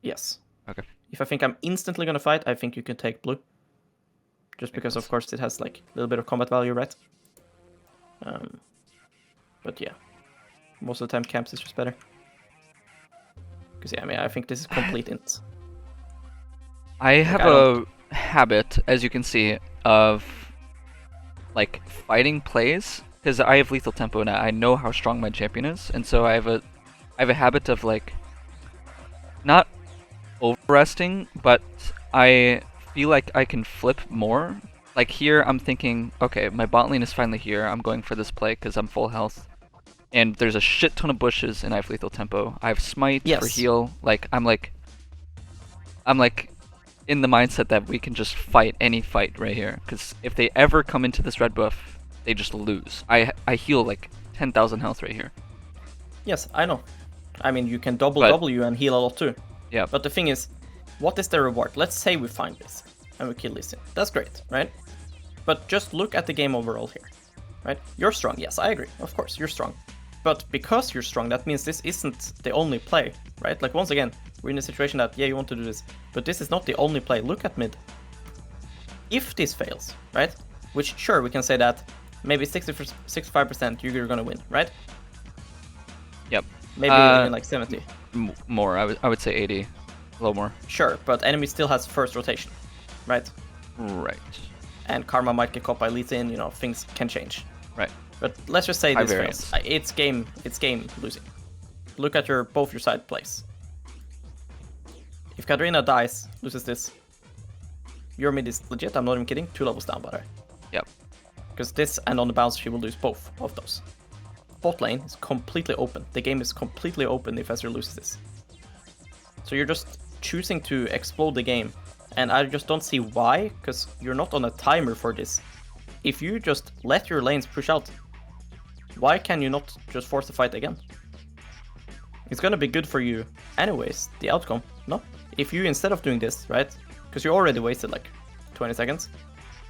Yes. Okay. If I think I'm instantly gonna fight, I think you can take blue. Just because, of course, it has like a little bit of combat value, right? But yeah, most of the time camps is just better. Because yeah, I mean, I think this is complete int. I have a habit, as you can see, of like fighting plays, because I have lethal tempo and I know how strong my champion is, and so I have a habit of like not overresting, but I feel like I can flip more. Like here, I'm thinking, okay, my bot lane is finally here. I'm going for this play because I'm full health, and there's a shit ton of bushes, and I have lethal tempo. I have smite for heal. Like I'm like in the mindset that we can just fight any fight right here. Because if they ever come into this red buff, they just lose. I heal like 10,000 health right here. Yes, I know. I mean, you can double W and heal a lot too. Yeah. But the thing is, what is the reward? Let's say we find this and we kill Lee Sin. That's great, right? But just look at the game overall here, right? You're strong. Yes, I agree. Of course, you're strong. But because you're strong, that means this isn't the only play, right? Like, once again, we're in a situation that, yeah, you want to do this, but this is not the only play. Look at mid. If this fails, right? Which, sure, we can say that maybe 65% you're gonna win, right? Yep. Maybe even like 70. More. I would say 80. A little more. Sure, but enemy still has first rotation, right? Right. And karma might get caught by Lee Sin, you know, things can change. Right. But let's just say High this variance. fails. It's game losing. Look at both your side plays. If Katarina dies, loses this, your mid is legit, I'm not even kidding, 2 levels down by her. Yep. Because this and on the bounce she will lose both of those. Bot lane is completely open. The game is completely open if Ezreal loses this. So you're just choosing to explode the game. And I just don't see why, because you're not on a timer for this. If you just let your lanes push out, why can you not just force the fight again? It's gonna be good for you anyways, the outcome, no? If you, instead of doing this, right, because you already wasted like 20 seconds,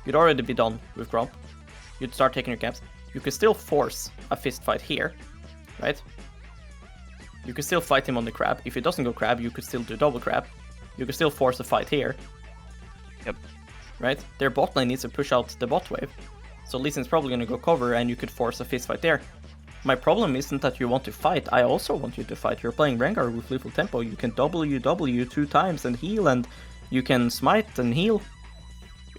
you'd already be done with Gromp, you'd start taking your camps, you could still force a fist fight here, right? You could still fight him on the crab. If it doesn't go crab, you could still do double crab. You could still force a fight here. Yep. Right? Their bot lane needs to push out the bot wave. So Lee Sin's probably gonna go cover and you could force a fist fight there. My problem isn't that you want to fight, I also want you to fight. You're playing Rengar with lethal tempo, you can W 2 times and heal, and you can smite and heal.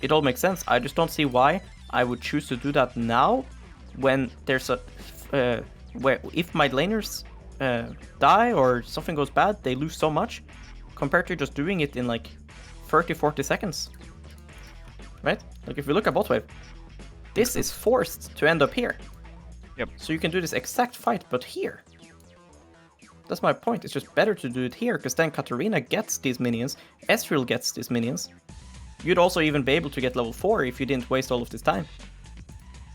It all makes sense. I just don't see why I would choose to do that now, when there's a... where if my laners die or something goes bad, they lose so much, compared to just doing it in like 30-40 seconds. Right? Like if we look at bot wave, this is forced to end up here. Yep. So you can do this exact fight, but here. That's my point. It's just better to do it here, because then Katarina gets these minions, Ezreal gets these minions. You'd also even be able to get level 4 if you didn't waste all of this time.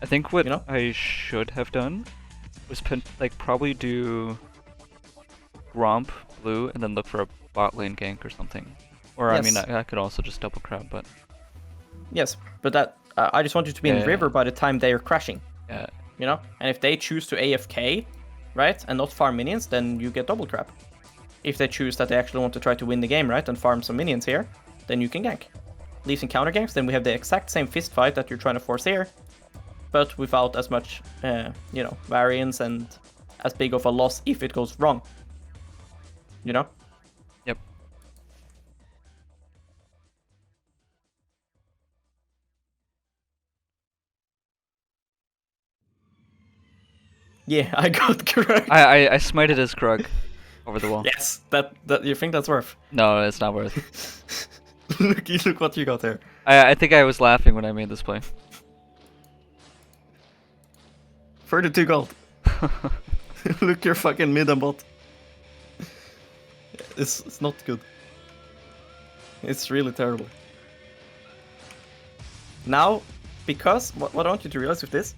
I think what You know? I should have done was probably do Gromp, blue, and then look for a bot lane gank or something. Or Yes. I mean, I could also just double crowd, but Yes, but that I just want you to be in Yeah. river by the time they are crashing. yeah. you know? And if they choose to AFK, right, and not farm minions, then you get double crap. If they choose that they actually want to try to win the game, right, and farm some minions here, then you can gank. Leaves and counter ganks, then we have the exact same fist fight that you're trying to force here, but without as much, you know, variance and as big of a loss if it goes wrong. You know? Yep. Yeah, I got correct. I smited his Krug over the wall. Yes, that you think that's worth? No, it's not worth. look what you got there. I think I was laughing when I made this play. 32 gold. Look your fucking mid and bot. It's not good. It's really terrible. Now, because what I want you to realize with this,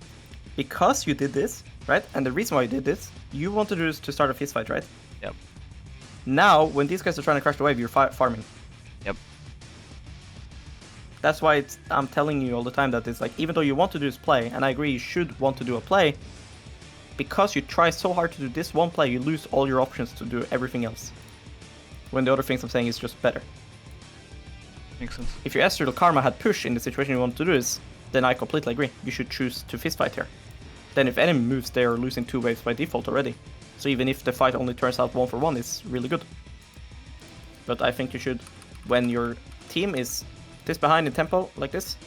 because you did this, right? And the reason why you did this, you want to do this to start a fist fight, right? Yep. Now, when these guys are trying to crash the wave, you're farming. Yep. That's why I'm telling you all the time that it's like, even though you want to do this play, and I agree you should want to do a play, because you try so hard to do this one play, you lose all your options to do everything else. When the other things I'm saying is just better. Makes sense. If your Astral Karma had push in the situation you want to do this, then I completely agree. You should choose to fist fight here. Then if enemy moves, they are losing 2 waves by default already. So even if the fight only turns out 1-for-1, it's really good. But I think you should, when your team is this behind in tempo like this,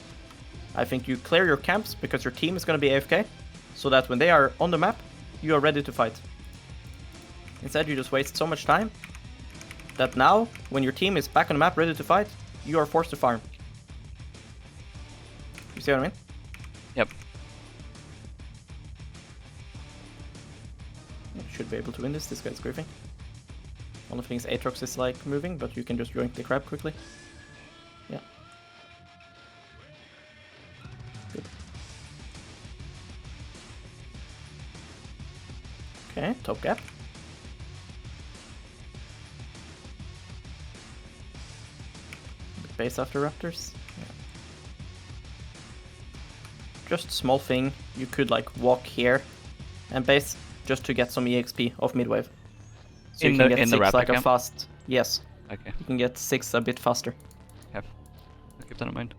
I think you clear your camps because your team is going to be AFK, so that when they are on the map, you are ready to fight. Instead, you just waste so much time that now, when your team is back on the map ready to fight, you are forced to farm. You see what I mean? Yep. You should be able to win this. This guy's griefing. One of the things Aatrox is like moving, but you can just yoink the crab quickly. Yeah. Good. Okay, top gap. Base after raptors. Yeah. Just small thing. You could like walk here and base just to get some EXP off midwave. So you can get 6 like a fast. Yes. Okay. You can get 6 a bit faster. Okay. I'll keep that in mind.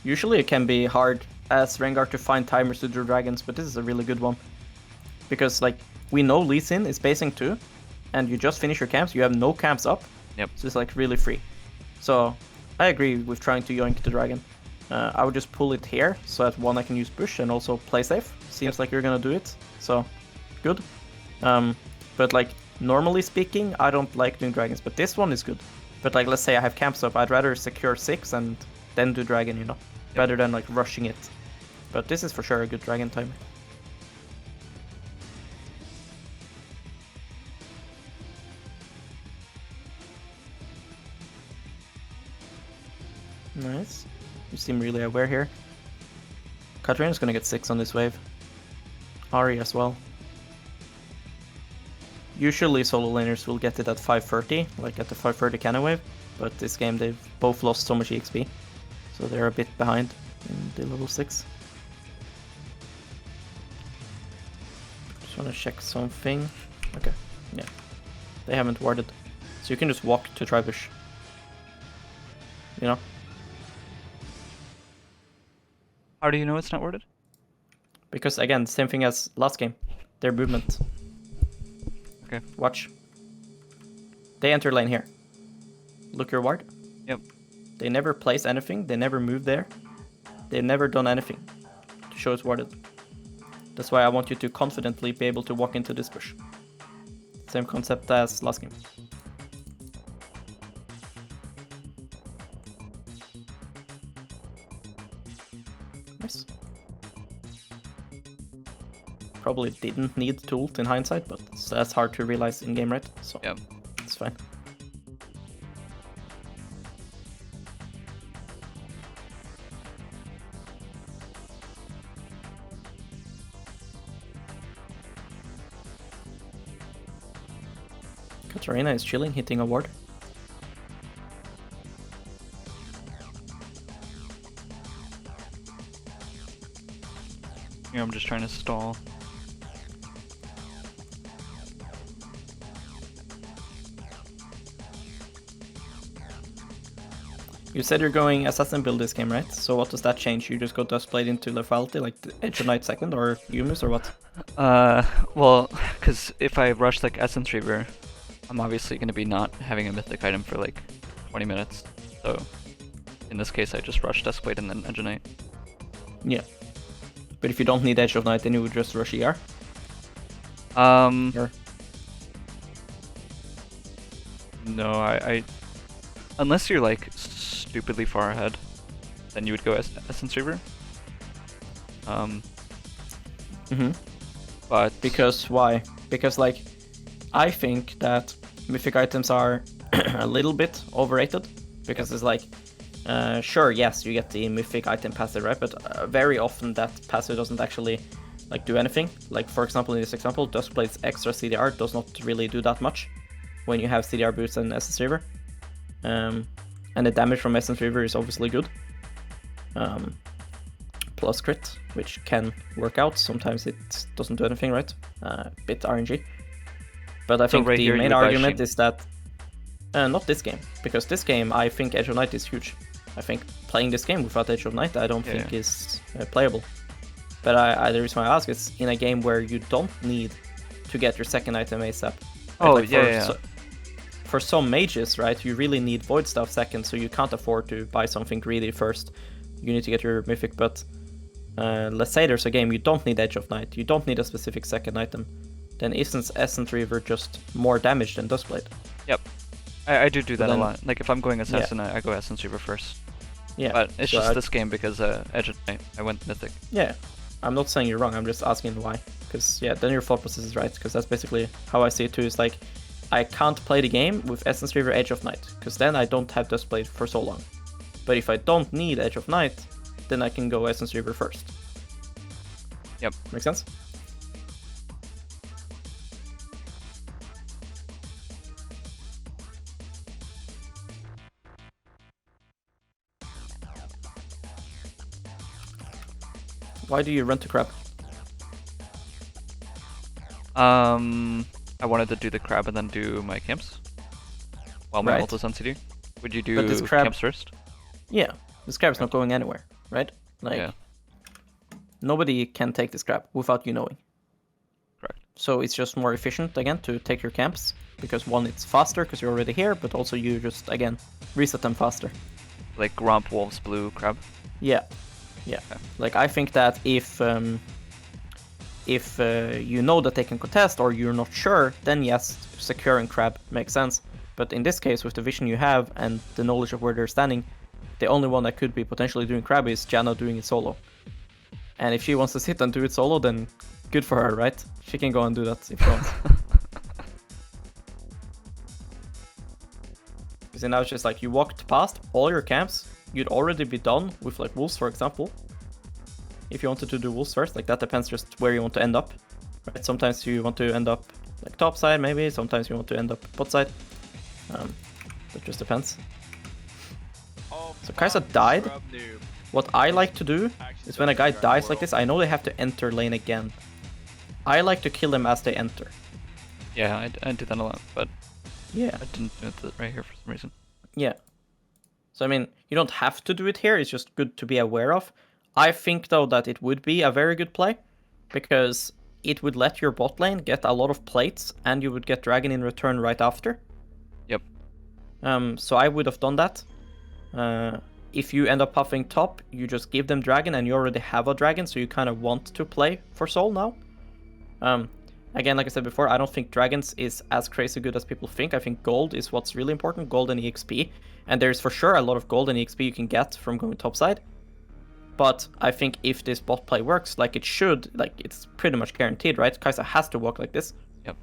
Usually it can be hard as Rengar to find timers to do dragons, but this is a really good one. Because like, we know Lee Sin is basing 2, and you just finish your camps, you have no camps up. Yep. So it's like really free. So I agree with trying to yoink the dragon. I would just pull it here, so that one I can use push and also play safe. Seems like you're gonna do it, so good. But like, normally speaking, I don't like doing dragons, but this one is good. But like, let's say I have camps up, I'd rather secure 6 and then do dragon, you know, rather than like rushing it. But this is for sure a good dragon timer. Nice. You seem really aware here. Katarina's gonna get 6 on this wave. Ari as well. Usually solo laners will get it at 530, like at the 530 cannon wave, but this game they've both lost so much EXP, so they're a bit behind in the level 6. Just wanna check something. Okay, yeah. They haven't warded, so you can just walk to Tribush. You know? How do you know it's not worded? Because again, same thing as last game. Their movement. Okay. Watch. They enter lane here. Look your ward. Yep. They never place anything. They never move there. They've never done anything to show it's warded. That's why I want you to confidently be able to walk into this bush. Same concept as last game. Nice. Probably didn't need to ult in hindsight, but that's hard to realize in game, right? So Yep. It's fine. Katarina is chilling, hitting a ward. Here, I'm just trying to stall. You said you're going assassin build this game, right? So what does that change? You just go Dustblade into lethality, like the Edge of Night second, or Yumus, or what? Well, because if I rush like Essence Reaver, I'm obviously going to be not having a mythic item for like 20 minutes. So in this case, I just rush Duskblade and then Edge of Night. Yeah. But if you don't need Edge of Night, then you would just rush ER? No, I unless you're like stupidly far ahead, then you would go Essence Reaver. But because why? Because like, I think that mythic items are a little bit overrated. Because it's like, sure, yes, you get the mythic item passive, right? But very often that passive doesn't actually like do anything. Like for example, in this example, Duskblade's extra CDR does not really do that much when you have CDR boots and Essence Reaver. And the damage from Essence Reaver is obviously good. Plus crit, which can work out. Sometimes it doesn't do anything, right? Bit RNG. But I think right the here main you would buy argument Shin. is that not this game, because this game I think Edge of Night is huge. I think playing this game without Edge of Night I don't think is playable. But the reason why I ask is in a game where you don't need to get your second item ASAP. Right? Oh, Like for some mages, right, you really need Void Staff second, so you can't afford to buy something greedy first. You need to get your mythic, but let's say there's a game you don't need Edge of Night, you don't need a specific second item, then isn't Essence Reaver just more damage than Duskblade? Yep. I do that then, a lot. Like if I'm going Assassin, I go Essence Reaver first. Yeah. But it's so just this game because Edge of Night, I went Mythic. Yeah. I'm not saying you're wrong, I'm just asking why. Because, yeah, then your thought process is right, because that's basically how I see it too. Is like, I can't play the game with Essence Reaver Edge of Night, because then I don't have Duskblade for so long. But if I don't need Edge of Night, then I can go Essence Reaver first. Yep. Make sense? Why do you run to crab? I wanted to do the crab and then do my camps while my ult is on CD. Would you do camps first? Yeah, this crab's not going anywhere, right? Like, nobody can take this crab without you knowing. Correct. So it's just more efficient, again, to take your camps, because one, it's faster, because you're already here, but also you just, again, reset them faster. Like Gromp, Wolves, Blue, Crab? Yeah. Yeah. Okay. Like, I think that if you know that they can contest, or you're not sure, then yes, securing crab makes sense. But in this case, with the vision you have, and the knowledge of where they're standing, the only one that could be potentially doing crab is Janna doing it solo. And if she wants to sit and do it solo, then good for her, right? She can go and do that if she wants. Because now it's just like, you walked past all your camps, you'd already be done with like wolves, for example. If you wanted to do wolves first, like that depends just where you want to end up. Right? Sometimes you want to end up like top side, maybe. Sometimes you want to end up bot side. That just depends. So Kai'Sa died. What I like to do is when a guy dies like this, I know they have to enter lane again. I like to kill them as they enter. Yeah, I do that a lot, but yeah, I didn't do it right here for some reason. Yeah. So I mean, you don't have to do it here, it's just good to be aware of. I think though that it would be a very good play, because it would let your bot lane get a lot of plates, and you would get dragon in return right after. Yep. So I would have done that. If you end up puffing top, you just give them dragon, and you already have a dragon, so you kind of want to play for soul now. Again, like I said before, I don't think dragons is as crazy good as people think. I think gold is what's really important, gold and EXP. And there's for sure a lot of gold and EXP you can get from going topside. But I think if this bot play works like it should, like it's pretty much guaranteed, right? Kai'Sa has to walk like this. Yep.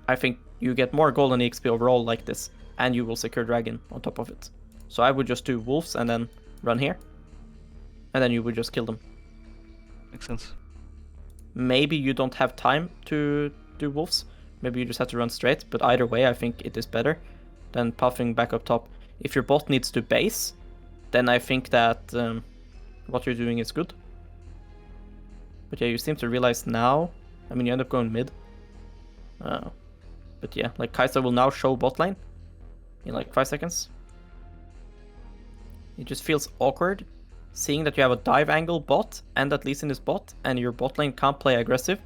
I think you get more gold and EXP overall like this, and you will secure dragon on top of it. So I would just do wolves and then run here. And then you would just kill them. Makes sense. Maybe you don't have time to do wolves, maybe you just have to run straight, but either way I think it is better than puffing back up top. If your bot needs to base, then I think that what you're doing is good. But yeah, you seem to realize now, I mean you end up going mid. But yeah, like Kai'Sa will now show bot lane in like 5 seconds. It just feels awkward seeing that you have a dive angle bot and that Lee Sin is bot and your bot lane can't play aggressive.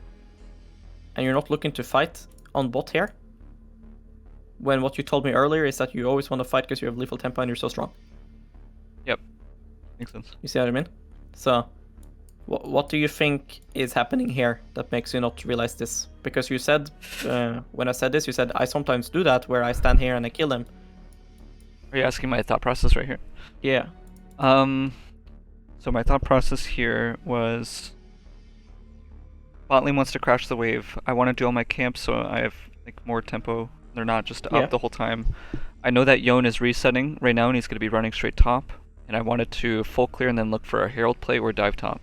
And you're not looking to fight on bot here. When what you told me earlier is that you always want to fight because you have lethal tempo and you're so strong. Yep. Makes sense. You see what I mean? So, what do you think is happening here that makes you not realize this? Because you said, when I said this, you said, I sometimes do that where I stand here and I kill them. Are you asking my thought process right here? Yeah. So my thought process here was bot lane wants to crash the wave. I want to do all my camps so I have like more tempo. They're not just up the whole time. I know that Yone is resetting right now and he's going to be running straight top. And I wanted to full clear and then look for a Herald play or dive top.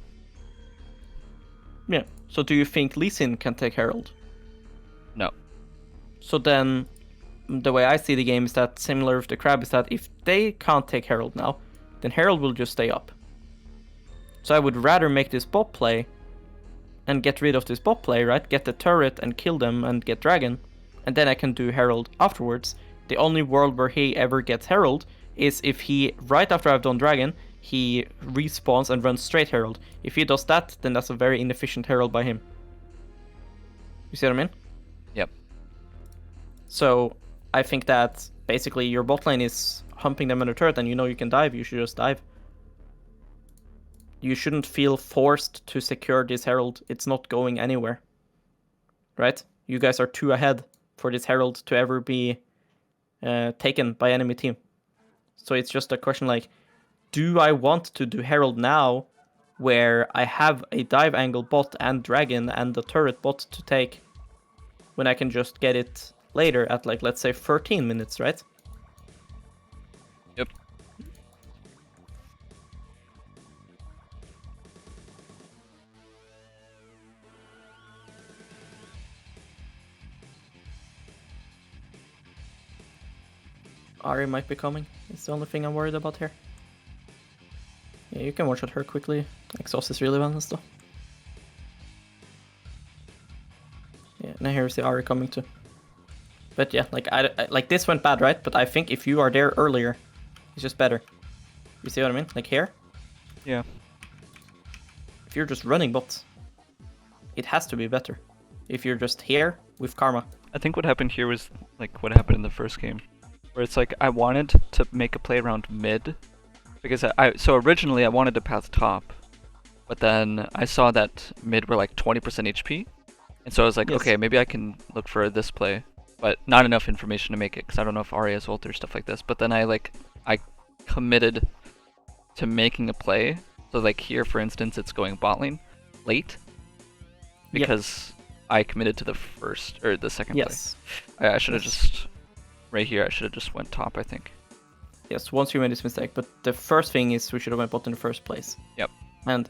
Yeah. So do you think Lee Sin can take Herald? No. So then, the way I see the game is that similar with the Crab is that if they can't take Herald now, then Herald will just stay up. So I would rather make this bot play and get rid of this bot play, right? Get the turret and kill them and get Dragon. And then I can do Herald afterwards. The only world where he ever gets Herald is if he, right after I've done Dragon, he respawns and runs straight Herald. If he does that, then that's a very inefficient Herald by him. You see what I mean? Yep. So I think that basically your bot lane is humping them on the turret and you know you can dive, you should just dive. You shouldn't feel forced to secure this Herald. It's not going anywhere. Right? You guys are too ahead for this Herald to ever be taken by enemy team. So it's just a question like, do I want to do Herald now where I have a dive angle bot and Dragon and the turret bot to take when I can just get it later at like, let's say 13 minutes, right? Yep. Ahri might be coming. It's the only thing I'm worried about here. Yeah, you can one-shot her quickly. Exhaust is really balanced though. Yeah, now here's the Ahri coming too. But yeah, like I like this went bad, right? But I think if you are there earlier, it's just better. You see what I mean? Like here? Yeah. If you're just running bots, it has to be better. If you're just here with Karma. I think what happened here was like what happened in the first game. Where it's like I wanted to make a play around mid. Because so originally I wanted to path top. But then I saw that mid were like 20% HP. And so I was like, okay, maybe I can look for this play. But not enough information to make it, because I don't know if Ahri has ult or stuff like this. But then I committed to making a play. So like here, for instance, it's going bot lane late. Because I committed to the first, or the second play. I should have just, right here, I should have just went top, I think. Yes, once you made this mistake. But the first thing is we should have went bot in the first place. Yep. And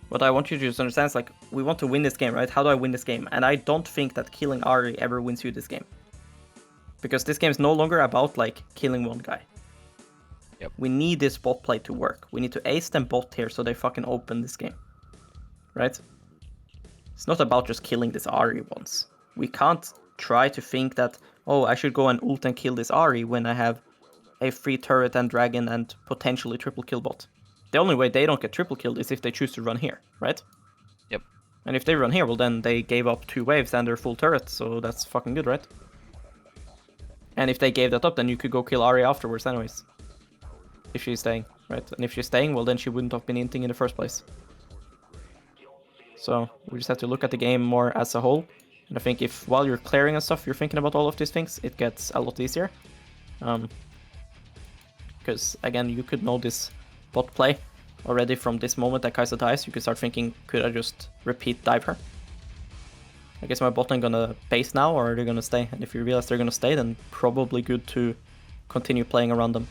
what I want you to just understand is like, we want to win this game, right? How do I win this game? And I don't think that killing Ahri ever wins you this game. Because this game is no longer about like killing one guy. Yep. We need this bot play to work. We need to ace them bot here so they fucking open this game. Right? It's not about just killing this Ahri once. We can't try to think that, oh, I should go and ult and kill this Ahri when I have a free turret and dragon and potentially triple kill bot. The only way they don't get triple killed is if they choose to run here, right? Yep. And if they run here, well then they gave up 2 waves and their full turret, so that's fucking good, right? And if they gave that up, then you could go kill Ahri afterwards anyways. If she's staying, right? And if she's staying, well then she wouldn't have been inting in the first place. So we just have to look at the game more as a whole. And I think if while you're clearing and stuff, you're thinking about all of these things, it gets a lot easier. Because again, you could know this bot play already from this moment that Kai'Sa dies. You could start thinking, could I just repeat dive her? I guess my bot lane gonna base now, or are they gonna stay? And if you realize they're gonna stay, then probably good to continue playing around them.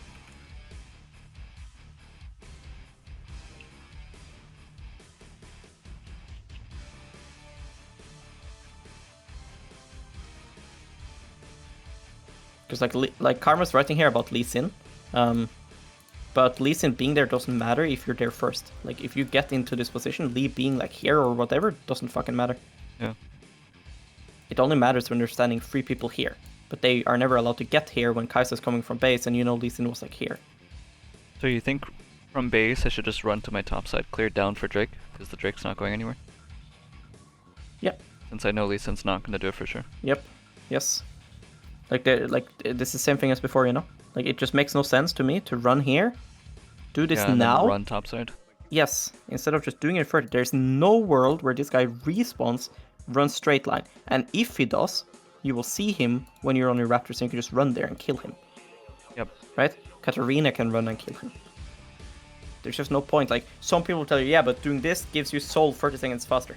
Because like Karma's writing here about Lee Sin. But Lee Sin being there doesn't matter if you're there first. Like, if you get into this position, Lee being like here or whatever doesn't fucking matter. Yeah. It only matters when you're standing 3 people here. But they are never allowed to get here when Kai'Sa's coming from base, and you know Lee Sin was like here. So you think from base I should just run to my top side, clear down for Drake, because the Drake's not going anywhere? Yep. Since I know Lee Sin's not going to do it for sure. Yep. Yes. Like this is the same thing as before, you know? Like, it just makes no sense to me to run here, do this and now. Then run top side. Yes, instead of just doing it further. There's no world where this guy respawns, runs straight line. And if he does, you will see him when you're on your Raptor, so you can just run there and kill him. Yep. Right? Katarina can run and kill him. There's just no point. Like, some people tell you, yeah, but doing this gives you Soul 30 seconds faster.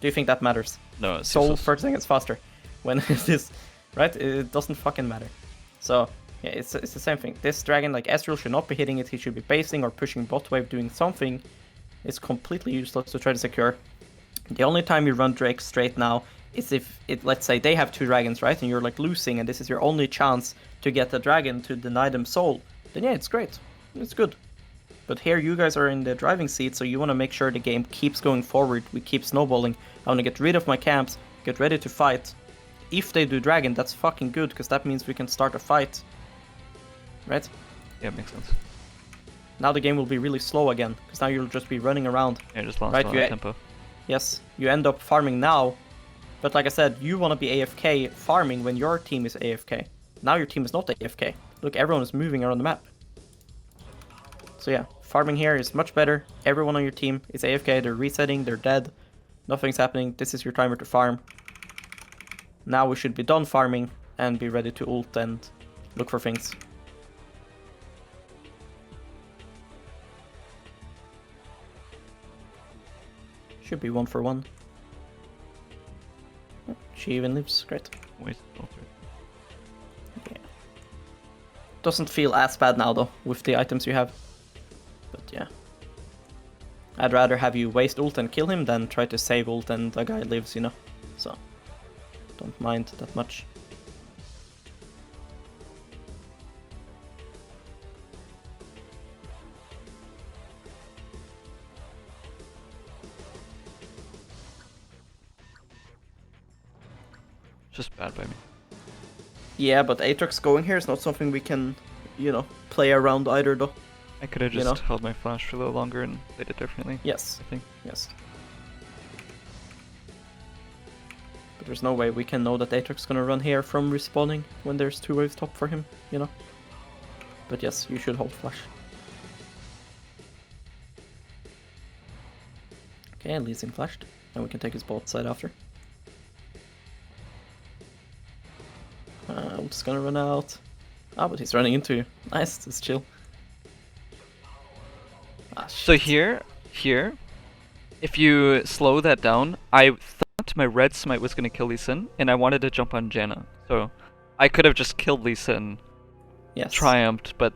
Do you think that matters? No, it's Soul useless. 30 seconds faster. When this, right? It doesn't fucking matter. So, yeah, it's the same thing. This dragon, like, Ezreal should not be hitting it. He should be basing or pushing bot wave, doing something. It's completely useless to try to secure. The only time you run Drake straight now is if, let's say they have 2 dragons, right? And you're, like, losing, and this is your only chance to get the dragon to deny them soul. Then yeah, it's great. It's good. But here you guys are in the driving seat, so you want to make sure the game keeps going forward. We keep snowballing. I want to get rid of my camps, get ready to fight. If they do dragon, that's fucking good, because that means we can start a fight. Right? Yeah, makes sense. Now the game will be really slow again, because now you'll just be running around. Yeah, just lost right? a lot of tempo. Yes, you end up farming now, but like I said, you want to be AFK farming when your team is AFK. Now your team is not AFK. Look, everyone is moving around the map. So yeah, farming here is much better. Everyone on your team is AFK, they're resetting, they're dead. Nothing's happening, this is your timer to farm. Now we should be done farming and be ready to ult and look for things. Should be 1 for 1. Oh, she even lives, great. Wait, filter. Yeah. Doesn't feel as bad now though, with the items you have. But yeah. I'd rather have you waste ult and kill him than try to save ult and the guy lives, you know. So, don't mind that much. Just bad by me. Yeah, but Aatrox going here is not something we can, you know, play around either though. I could have You just know? held my flash for a little longer and played it differently. Yes, I think. yes. But there's no way we can know that Aatrox is gonna run here from respawning when there's 2 waves top for him, you know. But yes, you should hold flash. Okay, Lee Sin flashed, and we can take his bot side after. I'm just gonna run out. Ah, but he's running into you. Nice, just chill. Ah, So shit. here, if you slow that down, I thought my red smite was gonna kill Lee Sin, and I wanted to jump on Janna. So I could have just killed Lee Sin, Yes. triumphed, but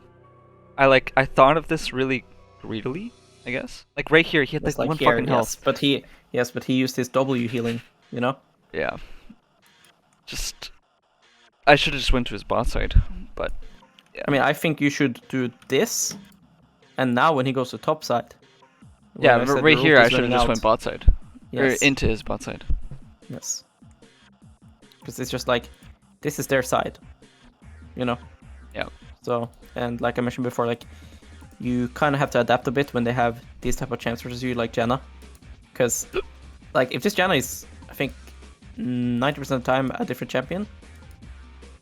I thought of this really greedily, I guess. Like right here, he had It's like 1 here, fucking health. yes, but he used his W healing, you know? Yeah. I should have just went to his bot side, but yeah. I mean, I think you should do this, and now when he goes to top side. Yeah, when I but said right the here ult I is should have running just out. went bot side. Yes. Or into his bot side. Yes. Because it's just like, this is their side, you know? Yeah. So, and like I mentioned before, like, you kind of have to adapt a bit when they have these type of champs versus you, like Janna. Because, like, if this Janna is, I think, 90% of the time a different champion,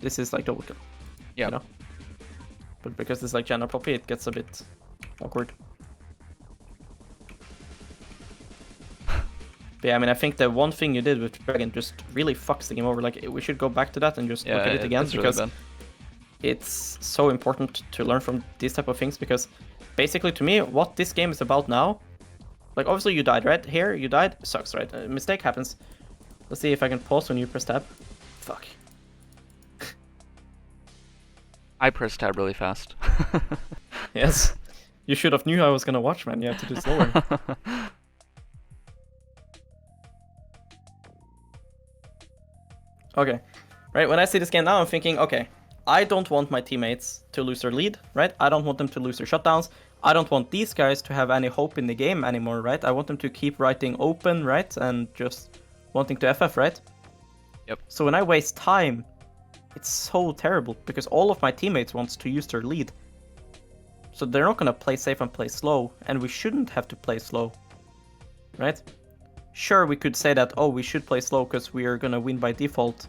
this is like double kill. Yeah. You know? But because it's like Janna Poppy, it gets a bit awkward. But yeah, I mean, I think the one thing you did with Dragon just really fucks the game over. Like, we should go back to that and just look at it again, it's really because bad. it's so important to learn from these type of things, because basically to me, what this game is about now, like obviously you died, right? Here, you died, sucks, right? A mistake happens. Let's see if I can pause when you press tab. Fuck. I pressed tab really fast. Yes. You should have knew I was gonna watch, man. You have to do it slower. Okay. Right, when I see this game now, I'm thinking, okay, I don't want my teammates to lose their lead, right? I don't want them to lose their shutdowns. I don't want these guys to have any hope in the game anymore, right? I want them to keep writing open, right? And just wanting to FF, right? Yep. So when I waste time, it's so terrible because all of my teammates wants to use their lead. So they're not gonna play safe and play slow, and we shouldn't have to play slow, right? Sure, we could say that, oh, we should play slow because we are gonna win by default.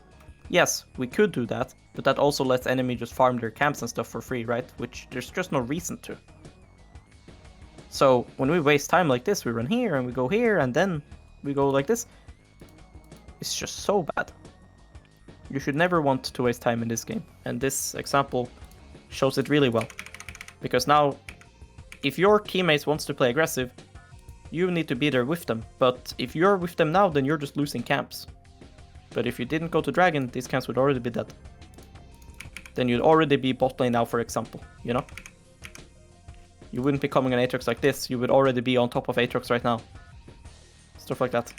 Yes, we could do that, but that also lets enemy just farm their camps and stuff for free, right? Which there's just no reason to. So when we waste time like this, we run here and we go here and then we go like this. It's just so bad. You should never want to waste time in this game. And this example shows it really well. Because now, if your teammates wants to play aggressive, you need to be there with them. But if you're with them now, then you're just losing camps. But if you didn't go to Dragon, these camps would already be dead. Then you'd already be bot lane now, for example, you know? You wouldn't be coming on Aatrox like this, you would already be on top of Aatrox right now. Stuff like that.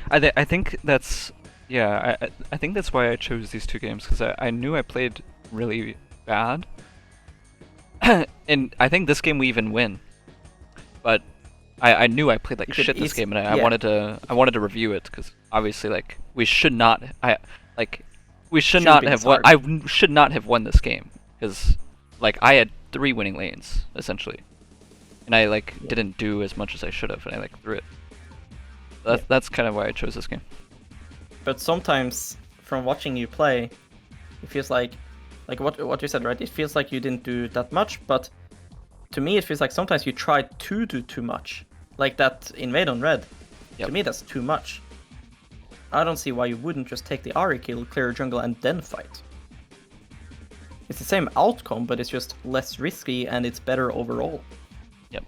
I think that's... Yeah, I think that's why I chose these two games, because I knew I played really bad. And I think this game we even win. But I knew I played like shit this game, and I wanted to review it because obviously like we should not have won. I should not have won this game because like I had 3 winning lanes essentially, and I like didn't do as much as I should have, and I like threw it. That's kind of why I chose this game. But sometimes from watching you play, it feels like what you said, right? It feels like you didn't do that much, but to me it feels like sometimes you try to do too much. Like that invade on red. Yep. To me that's too much. I don't see why you wouldn't just take the Ahri kill, clear jungle, and then fight. It's the same outcome, but it's just less risky and it's better overall. Yep.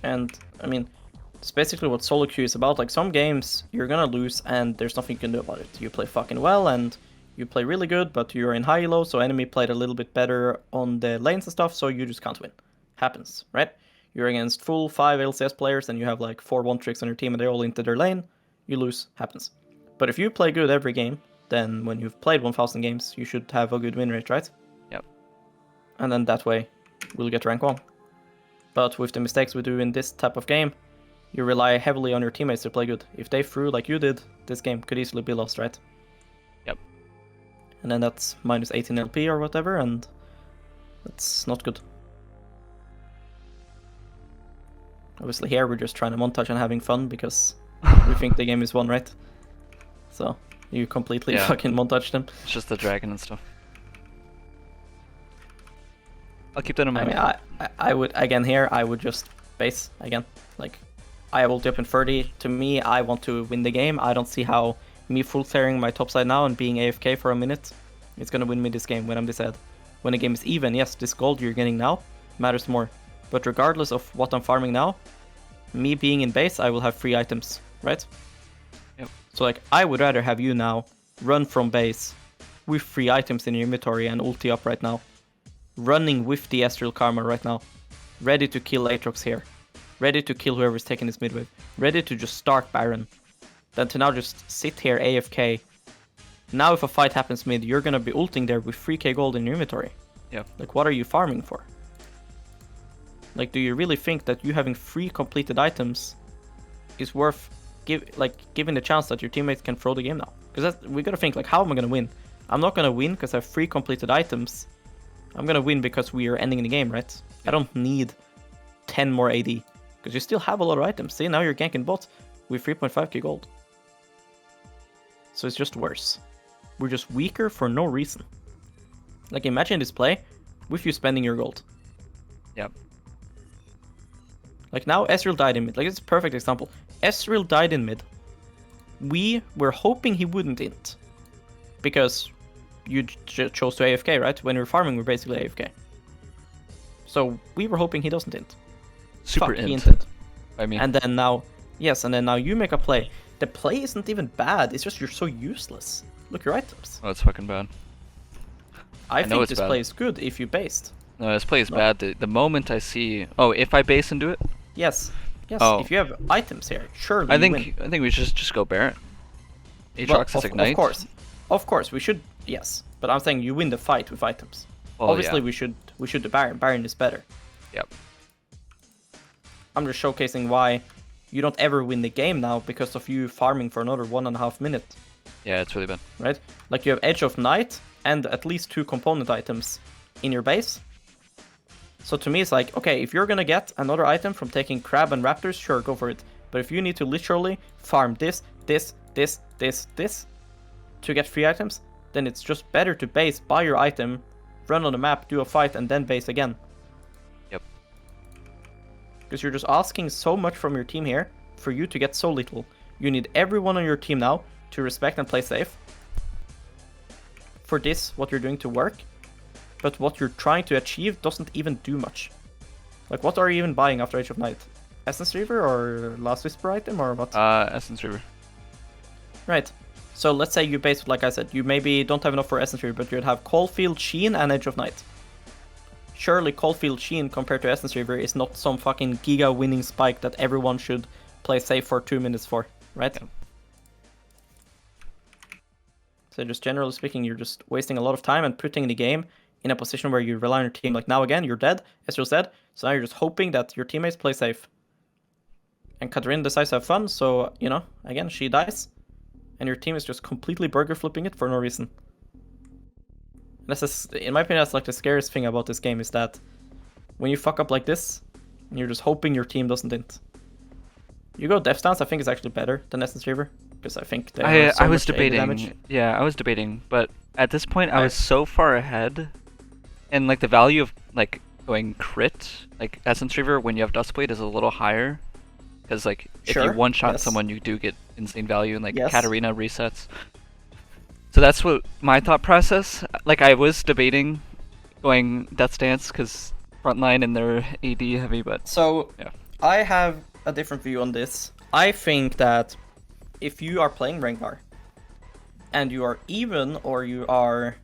And I mean, it's basically what solo queue is about. Like some games you're gonna lose and there's nothing you can do about it. You play fucking well and you play really good, but you're in high elo, so enemy played a little bit better on the lanes and stuff, so you just can't win. Happens, right? You're against full 5 LCS players and you have like 4 one-tricks on your team and they're all into their lane. You lose. Happens. But if you play good every game, then when you've played 1000 games, you should have a good win rate, right? Yep. And then that way, we'll get rank 1. But with the mistakes we do in this type of game, you rely heavily on your teammates to play good. If they threw like you did, this game could easily be lost, right? Yep. And then that's minus 18 LP or whatever, and that's not good. Obviously here we're just trying to montage and having fun because we think the game is won, right? So you completely fucking montage them. It's just the dragon and stuff. I'll keep that in mind. I mean, I would, again here, I would just base, again. Like, I have ulti up in 30. To me, I want to win the game. I don't see how me full clearing my top side now and being AFK for a minute, it's gonna win me this game when I'm this ahead. When the game is even, yes, this gold you're getting now matters more. But regardless of what I'm farming now, me being in base, I will have free items, right? Yep. So like, I would rather have you now run from base with free items in your inventory and ulti up right now. Running with the Astral Karma right now. Ready to kill Aatrox here. Ready to kill whoever's taking this mid wave. Ready to just start Baron. Than to now just sit here AFK. Now if a fight happens mid, you're gonna be ulting there with 3k gold in your inventory. Yeah. Like, what are you farming for? Like, do you really think that you having 3 completed items is worth giving the chance that your teammates can throw the game now? Because we gotta think, like, how am I gonna win? I'm not gonna win because I have 3 completed items. I'm gonna win because we are ending the game, right? I don't need 10 more AD. Because you still have a lot of items. See, now you're ganking bot with 3.5k gold. So it's just worse. We're just weaker for no reason. Like, imagine this play with you spending your gold. Yep. Like, now Ezreal died in mid. Like, it's a perfect example. Ezreal died in mid. We were hoping he wouldn't int. Because you chose to AFK, right? When we're farming, we're basically AFK. So we were hoping he doesn't int. Super Fuck, he int. inted. I mean. And then now, yes, and then now you make a play. The play isn't even bad. It's just you're so useless. Look your items. Oh, it's fucking bad. I know think it's this bad. play is good if you based. No, this play is bad. The moment I see... Oh, if I base and do it? Yes. Yes, Oh. if you have items here, surely I you win. think we should just go Baron. Well, Aatrox is Ignite. Of course, we should. Yes, but I'm saying you win the fight with items. Well, Obviously, yeah. we should do Baron. Baron is better. Yep. I'm just showcasing why you don't ever win the game now because of you farming for another 1.5 minutes. Yeah, it's really bad. Right? Like you have Edge of Night and at least 2 component items in your base. So to me, it's like, okay, if you're gonna get another item from taking Crab and Raptors, sure, go for it. But if you need to literally farm this to get free items, then it's just better to base, buy your item, run on the map, do a fight, and then base again. Yep. Because you're just asking so much from your team here for you to get so little. You need everyone on your team now to respect and play safe. For this, what you're doing to work. But what you're trying to achieve doesn't even do much. Like, what are you even buying after Age of Night? Essence Reaver or Last Whisper item or what? Essence Reaver. Right. So let's say you base, like I said, you maybe don't have enough for Essence Reaver, but you'd have Coalfield, Sheen, and Edge of Night. Surely Coalfield, Sheen compared to Essence Reaver is not some fucking giga winning spike that everyone should play safe for 2 minutes for, right? Yeah. So just generally speaking, you're just wasting a lot of time and putting the game in a position where you rely on your team. Like now again, you're dead, as you said, so now you're just hoping that your teammates play safe. And Katarina decides to have fun, so, you know, again, she dies. And your team is just completely burger flipping it for no reason. In my opinion, that's like the scariest thing about this game is that when you fuck up like this, and you're just hoping your team doesn't int. You go Death Stance, I think is actually better than Essence Reaver, because I think they I was debating. Yeah, I was debating, but at this point I was so far ahead, and like the value of like going crit, like Essence Reaver when you have Dustblade is a little higher, because like if you one-shot someone, you do get insane value, and like Katarina resets. So that's what my thought process. Like I was debating going Death Stance because frontline and they're AD heavy, but so yeah. I have a different view on this. I think that if you are playing Rengar and you are even or you are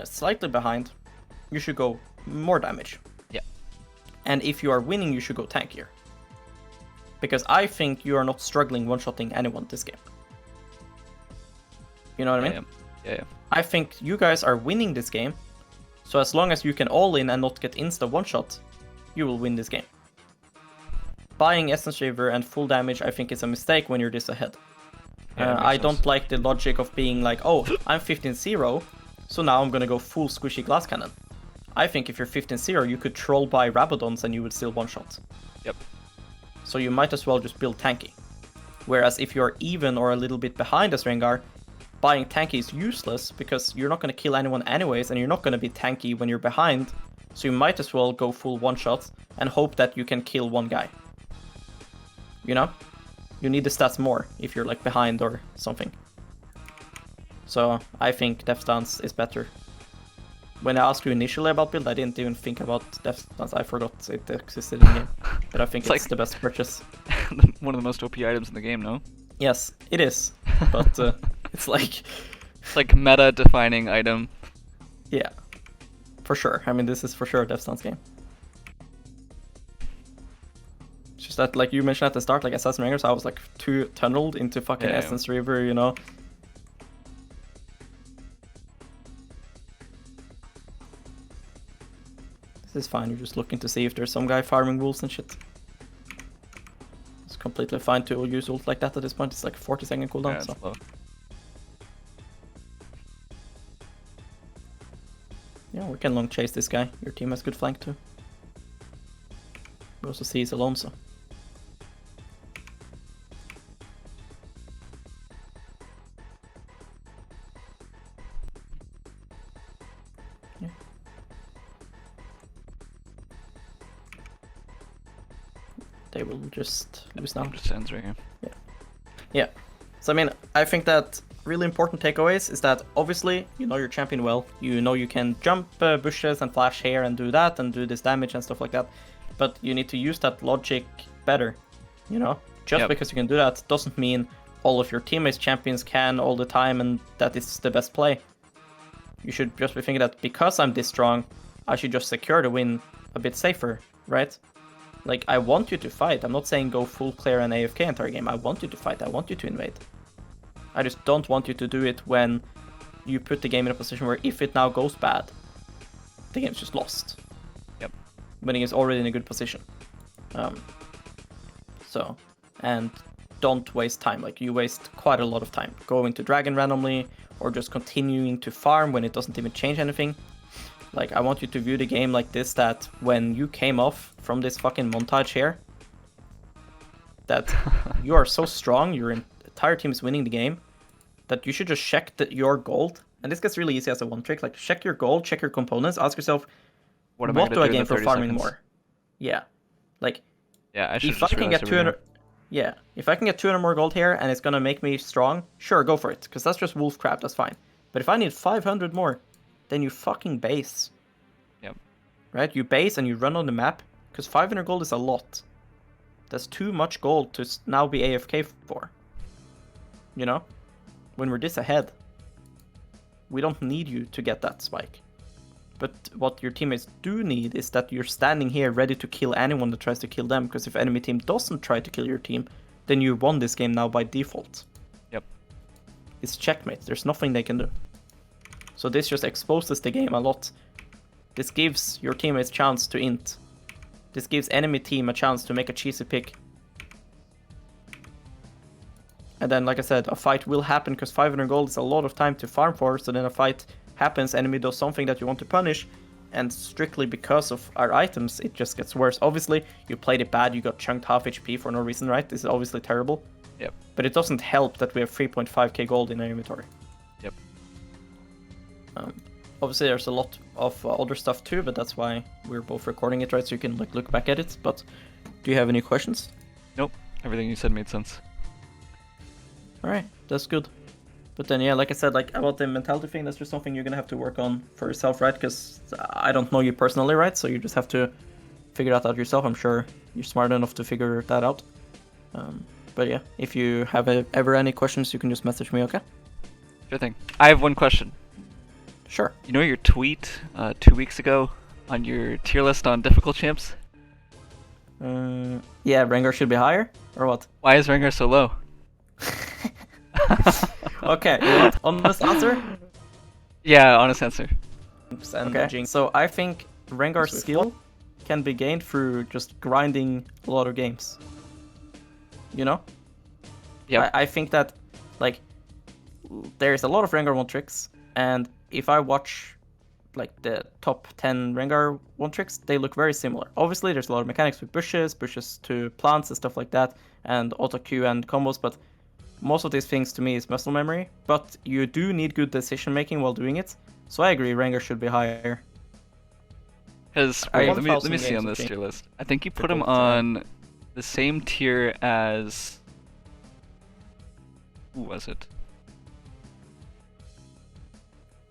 slightly behind, you should go more damage. Yeah. And if you are winning, you should go tankier. Because I think you are not struggling one-shotting anyone this game. You know what I mean? Yeah. I think you guys are winning this game. So as long as you can all in and not get insta one-shot, you will win this game. Buying Essence Reaver and full damage, I think is a mistake when you're this ahead. I don't like the logic of being like, oh, I'm 15-0, so now I'm gonna go full squishy glass cannon. I think if you're 15-0, you could troll by Rabadons and you would still one-shot. Yep. So you might as well just build tanky. Whereas if you're even or a little bit behind as Rengar, buying tanky is useless because you're not going to kill anyone anyways, and you're not going to be tanky when you're behind, so you might as well go full one-shot and hope that you can kill one guy. You know? You need the stats more if you're like behind or something. So I think Death Stance is better. When I asked you initially about build, I didn't even think about Death Stance. I forgot it existed in the game. But I think it's like the best purchase. One of the most OP items in the game, no? Yes, it is. But it's like... It's like meta-defining item. Yeah. For sure. I mean, this is for sure a Death Stance game. It's just that, like you mentioned at the start, like Assassin Rengar, so I was like too tunneled into fucking Essence Reaver, you know? This is fine, you're just looking to see if there's some guy farming wolves and shit. It's completely fine to use ult like that at this point, it's like 40-second cooldown, so... Low. Yeah, we can long chase this guy. Your team has good flank too. We also see he's alone, so... Yeah. They will just lose now. Just ends right here. Yeah. So I mean, I think that really important takeaways is that obviously you know your champion well. You know you can jump bushes and flash here and do that and do this damage and stuff like that. But you need to use that logic better. You know, just because you can do that doesn't mean all of your teammates champions can all the time and that is the best play. You should just be thinking that because I'm this strong, I should just secure the win a bit safer, right? Like, I want you to fight. I'm not saying go full clear and AFK entire game. I want you to fight. I want you to invade. I just don't want you to do it when you put the game in a position where if it now goes bad, the game's just lost. Yep. When it's already in a good position. So, and don't waste time. Like, you waste quite a lot of time going to Dragon randomly or just continuing to farm when it doesn't even change anything. Like, I want you to view the game like this, that when you came off from this fucking montage here, that you are so strong, your entire team is winning the game, that you should just check your gold. And this gets really easy as a one trick. Like, check your gold, check your components, ask yourself, what do I gain for farming seconds? More? Yeah. Like, yeah, I should if I can get 200, yeah, if I can get 200 more gold here and it's gonna make me strong, sure, go for it, because that's just wolf crap. That's fine. But if I need 500 more, then you fucking base. Yep. Right? You base and you run on the map, because 500 gold is a lot. That's too much gold to now be AFK for. You know, when we're this ahead, we don't need you to get that spike. But what your teammates do need is that you're standing here ready to kill anyone that tries to kill them, because if enemy team doesn't try to kill your team, then you won this game now by default. Yep. It's checkmate. There's nothing they can do. So this just exposes the game a lot. This gives your teammates a chance to int. This gives enemy team a chance to make a cheesy pick. And then, like I said, a fight will happen because 500 gold is a lot of time to farm for, so then a fight happens, enemy does something that you want to punish, and strictly because of our items, it just gets worse. Obviously, you played it bad, you got chunked half HP for no reason, right? This is obviously terrible. Yep. But it doesn't help that we have 3.5k gold in our inventory. Yep. Obviously, there's a lot of other stuff too, but that's why we're both recording it, right? So you can like look back at it. But do you have any questions? Nope. Everything you said made sense. Alright, that's good. But then, yeah, like I said, like about the mentality thing, that's just something you're gonna have to work on for yourself, right? Because I don't know you personally, right? So you just have to figure that out yourself. I'm sure you're smart enough to figure that out. But yeah, if you have ever any questions, you can just message me, okay? Sure thing. I have one question. Sure. You know your tweet 2 weeks ago on your tier list on difficult champs? Yeah, Rengar should be higher, or what? Why is Rengar so low? Okay, you want honest answer? Yeah, honest answer. Okay, so I think Rengar's skill can be gained through just grinding a lot of games. You know? Yeah. I think that, like, there's a lot of Rengar one tricks, and if I watch, like, the top 10 Rengar one tricks, they look very similar. Obviously, there's a lot of mechanics with bushes to plants and stuff like that, and auto Q and combos, but most of these things to me is muscle memory, but you do need good decision making while doing it. So I agree, Rengar should be higher. Because let me see on this tier list. I think you put him on the same tier as who was it?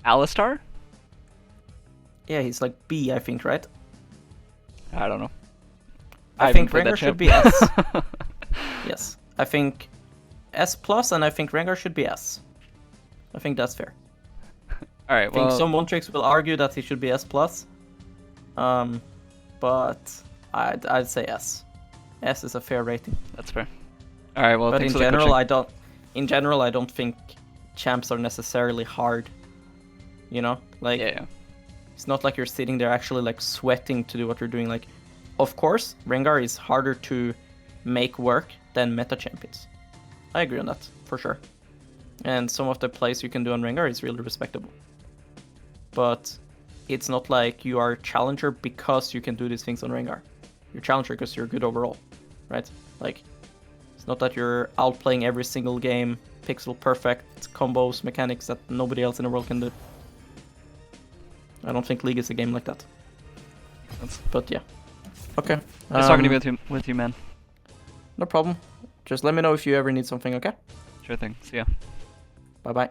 Alistar? Yeah, he's like B, I think, right? I don't know. I think Rengar should be S. Yes, I think S+, and I think Rengar should be S. I think that's fair. Alright, well... I think some one-tricks will argue that he should be S+. But I'd say S. S is a fair rating. That's fair. Alright, well, but in general, I don't think champs are necessarily hard. You know? Like, yeah. It's not like you're sitting there actually like sweating to do what you're doing. Like, of course, Rengar is harder to make work than meta champions. I agree on that, for sure. And some of the plays you can do on Rengar is really respectable. But it's not like you are a challenger because you can do these things on Rengar. You're a challenger because you're good overall, right? Like, it's not that you're outplaying every single game, pixel perfect combos, mechanics that nobody else in the world can do. I don't think League is a game like that. But yeah. Okay. Nice talking to you with you, man. No problem. Just let me know if you ever need something, okay? Sure thing. See ya. Bye-bye.